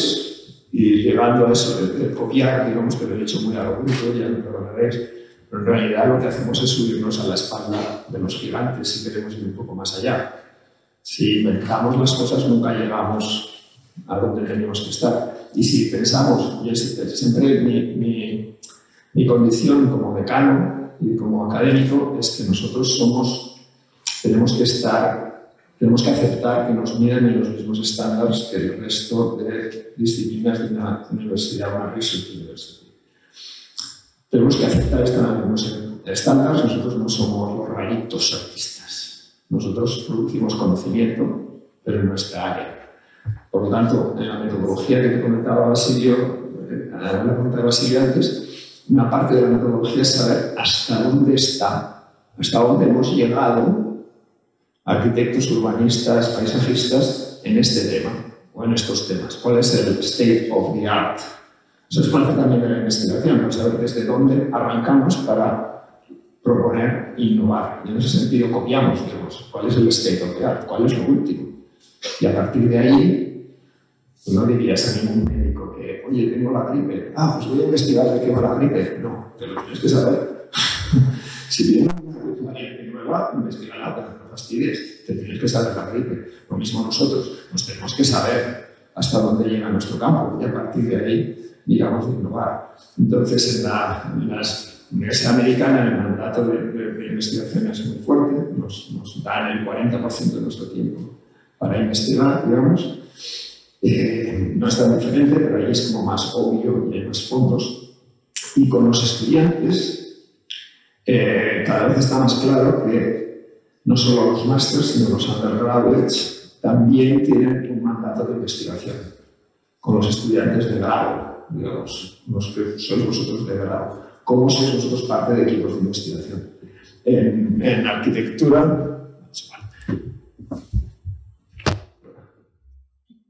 y llegando a eso de copiar, digamos que lo he dicho muy a lo bruto, ya me perdonaréis, pero en realidad lo que hacemos es subirnos a la espalda de los gigantes si queremos ir un poco más allá. Si inventamos las cosas nunca llegamos a donde tenemos que estar. Y si pensamos, y es siempre mi condición como decano y como académico es que nosotros tenemos que aceptar que nos midan en los mismos estándares que el resto de disciplinas de una universidad, una research university. Tenemos que aceptar estos estándares, nosotros no somos los raritos artistas. Nosotros producimos conocimiento, pero en nuestra área. Por lo tanto, en la metodología que te comentaba Basilio, antes, una parte de la metodología es saber hasta dónde hemos llegado arquitectos, urbanistas, paisajistas en este tema o en estos temas. ¿Cuál es el state of the art? Eso es parte también de la investigación, ¿no? Saber desde dónde arrancamos para proponer e innovar. Y en ese sentido copiamos, digamos, cuál es el state of the art, cuál es lo último. Y a partir de ahí, pues no dirías a ningún médico que, oye, tengo la gripe, pues voy a investigar de qué va la gripe. No, te lo tienes que saber. Si viene una variante nueva, investigala, pero no fastidies, te tienes que saber la gripe. Lo mismo nosotros, nos tenemos que saber hasta dónde llega nuestro campo y a partir de ahí miramos de innovar. Entonces, en la Universidad Americana el mandato de investigación es muy fuerte, nos dan el 40% de nuestro tiempo para investigar, digamos. No es tan diferente, pero ahí es como más obvio y hay más fondos. Y con los estudiantes, cada vez está más claro que no solo los másters, sino los undergraduates también tienen un mandato de investigación con los estudiantes de grado, digamos, los que sois vosotros de grado. ¿Cómo sois vosotros parte de equipos de investigación? En arquitectura...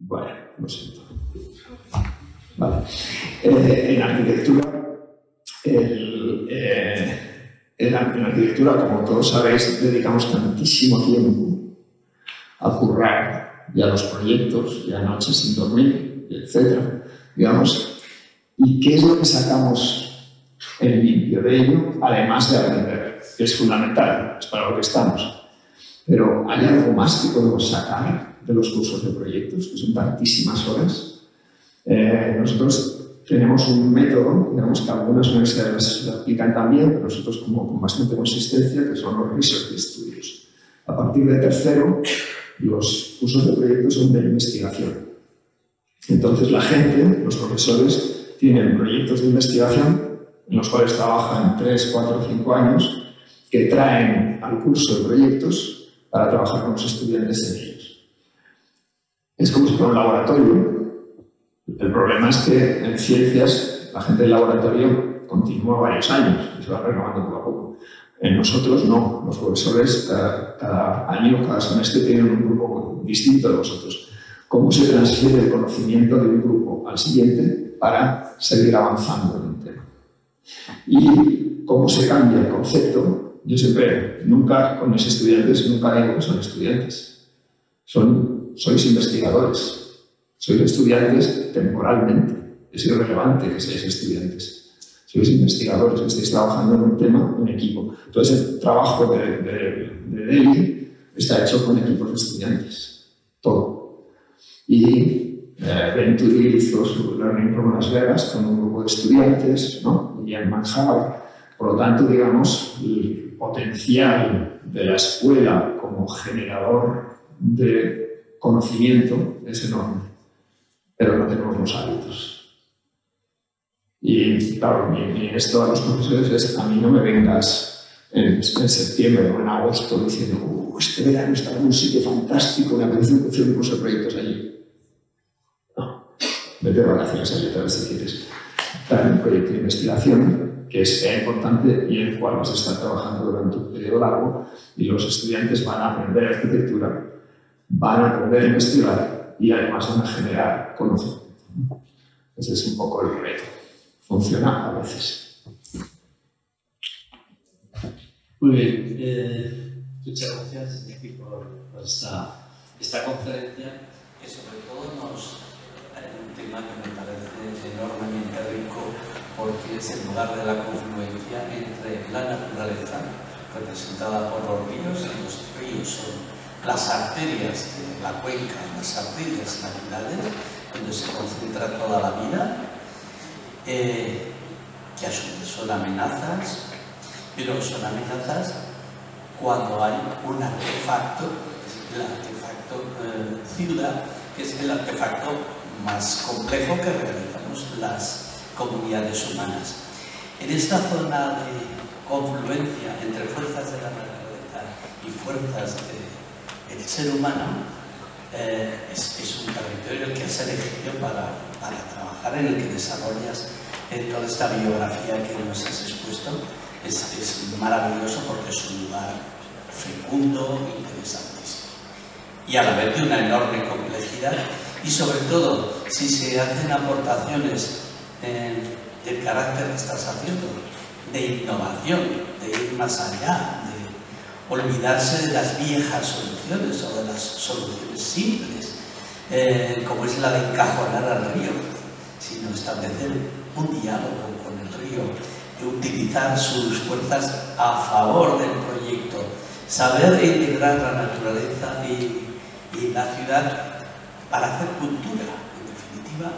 Bueno, lo siento. Vale. En arquitectura, en arquitectura, como todos sabéis, dedicamos tantísimo tiempo a currar y a los proyectos, y a noches sin dormir, etc. Digamos. ¿Y qué es lo que sacamos en limpio de ello? Además de aprender, que es fundamental, es para lo que estamos. Pero ¿hay algo más que podemos sacar de los cursos de proyectos, que son tantísimas horas? Nosotros tenemos un método, digamos que algunas universidades lo aplican también, pero nosotros con bastante consistencia, que son los research studios. A partir de tercero, los cursos de proyectos son de investigación. Entonces la gente, los profesores, tienen proyectos de investigación en los cuales trabajan 3, 4, 5 años, que traen al curso de proyectos para trabajar con los estudiantes en ellos. Es como si fuera un laboratorio. El problema es que en ciencias la gente del laboratorio continúa varios años y se va renovando poco a poco. En nosotros no, los profesores cada año, cada semestre tienen un grupo distinto de vosotros. ¿Cómo se transfiere el conocimiento de un grupo al siguiente para seguir avanzando en un tema? Y cómo se cambia el concepto. Yo siempre, nunca con mis estudiantes, nunca digo que son estudiantes. Sois investigadores. Sois estudiantes temporalmente. Es irrelevante que seáis estudiantes. Sois investigadores, estáis trabajando en un tema en equipo. Entonces el trabajo de Delhi está hecho con equipos de estudiantes. Todo. Y Venturi hizo su Learning from Las Vegas con un grupo de estudiantes, ¿no? Y en Manhattan. Por lo tanto, digamos, el potencial de la escuela como generador de conocimiento es enorme, pero no tenemos los hábitos. Y claro, esto a los profesores es: a mí no me vengas en septiembre o en agosto diciendo este verano está en un sitio fantástico, me apetece hacer un curso de proyectos allí. No, vete de vacaciones allí a ver si quieres dar un proyecto de investigación que sea importante y en el cual vas a estar trabajando durante un periodo largo, y los estudiantes van a aprender arquitectura, van a aprender a investigar y además van a generar conocimiento. Ese es un poco el reto. Funciona a veces. Muy bien. Muchas gracias por esta conferencia, que sobre todo hay un tema que me parece enormemente rico, porque es el lugar de la confluencia entre la naturaleza, representada por los ríos, y los ríos son las arterias de la cuenca, las arterias naturales, donde se concentra toda la vida, que a su vez son amenazas, pero son amenazas cuando hay un artefacto, el artefacto ciudad, que es el artefacto más complejo que realizamos las comunidades humanas. En esta zona de confluencia entre fuerzas de la naturaleza y fuerzas del ser humano, es un territorio que has elegido para trabajar, en el que desarrollas toda esta biografía que nos has expuesto. Es maravilloso porque es un lugar fecundo, interesantísimo, y a la vez de una enorme complejidad, y sobre todo si se hacen aportaciones del carácter que estás haciendo, de innovación, de ir más allá, de olvidarse de las viejas soluciones o de las soluciones simples, como es la de encajonar al río, sino establecer un diálogo con el río, utilizar sus fuerzas a favor del proyecto, saber integrar la naturaleza y la ciudad para hacer cultura. En definitiva,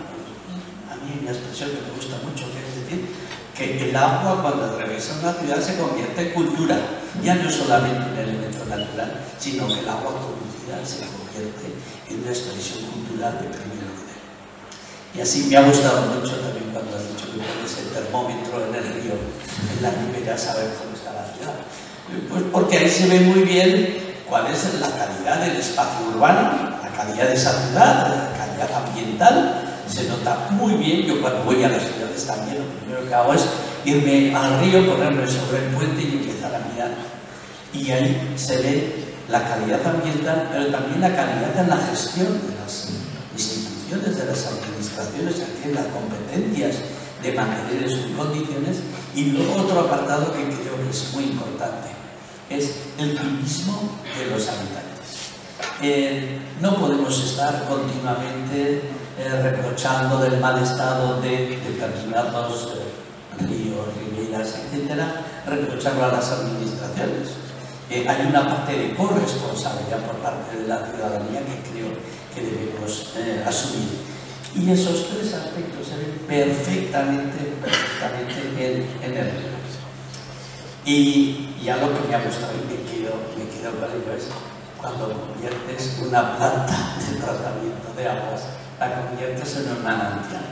a mí hay una expresión que me gusta mucho, que es decir que el agua, cuando atraviesa una ciudad, se convierte en cultura, ya no solamente un elemento natural, sino que el agua producida se convierte en una expresión cultural de primer orden. Y así me ha gustado mucho también cuando has dicho que pones el termómetro en el río, en la ribera, saber cómo está la ciudad. Pues porque ahí se ve muy bien cuál es la calidad del espacio urbano. calidad de esa ciudad, la calidad ambiental, se nota muy bien. Yo cuando voy a las ciudades también lo primero que hago es irme al río, ponerme sobre el puente y empezar a mirar. Y ahí se ve la calidad ambiental, pero también la calidad en la gestión de las instituciones, de las administraciones que tienen las competencias de mantener eso en condiciones. Y luego otro apartado que creo que es muy importante es el civismo de los habitantes. No podemos estar continuamente reprochando del mal estado de determinados ríos, riberas, etcétera, reprocharlo a las administraciones. Hay una parte de corresponsabilidad por parte de la ciudadanía que creo que debemos asumir. Y esos tres aspectos se ven perfectamente en el río. Y ya lo que me ha gustado y me quedo con ello es cuando conviertes una planta de tratamiento de aguas, la conviertes en un manantial.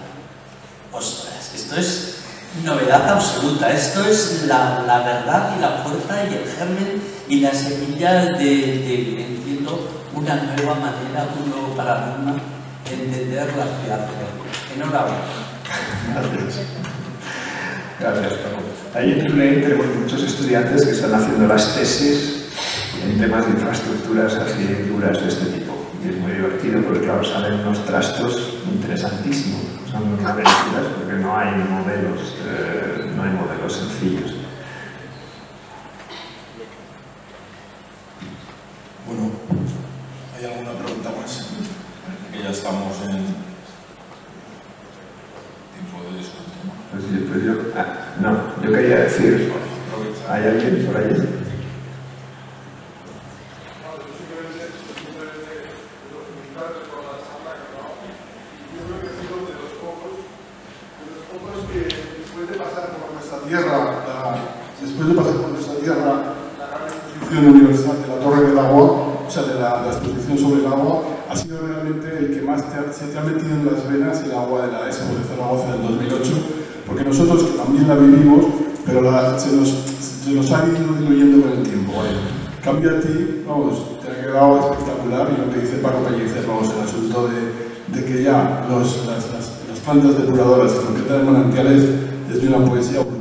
Ostras, esto es novedad absoluta, esto es la verdad y la fuerza y el germen y la semilla de entiendo, una nueva manera, un nuevo paradigma de entender la ciudad. Enhorabuena. Gracias. Gracias, Paco. Ahí en UNED tenemos muchos estudiantes que están haciendo las tesis en temas de infraestructuras así duras de este tipo. Y es muy divertido porque, claro, salen unos trastos interesantísimos. Son unas aventuras porque no hay modelos sencillos. Bueno, ¿hay alguna pregunta más? Parece que ya estamos en tiempo de discusión. Yo quería decir, ¿hay alguien por ahí? Después de pasar por nuestra tierra, la gran exposición universal de la Torre del Agua, o sea, de la exposición sobre el agua, ha sido realmente el que más se te ha metido en las venas el agua de la Expo de Zaragoza del 2008, porque nosotros que también la vivimos, pero se nos ha ido diluyendo con el tiempo. ¿Vale? En cambio a ti, vamos, te ha quedado espectacular, y lo que dice Paco Pellicer, vamos, el asunto de que ya las plantas depuradoras y lo que traen manantiales es de una poesía brutal.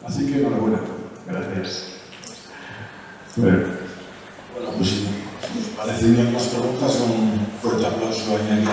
Así que enhorabuena. Gracias. Bueno, pues si nos parecen bien las preguntas, un fuerte aplauso a Iñaki.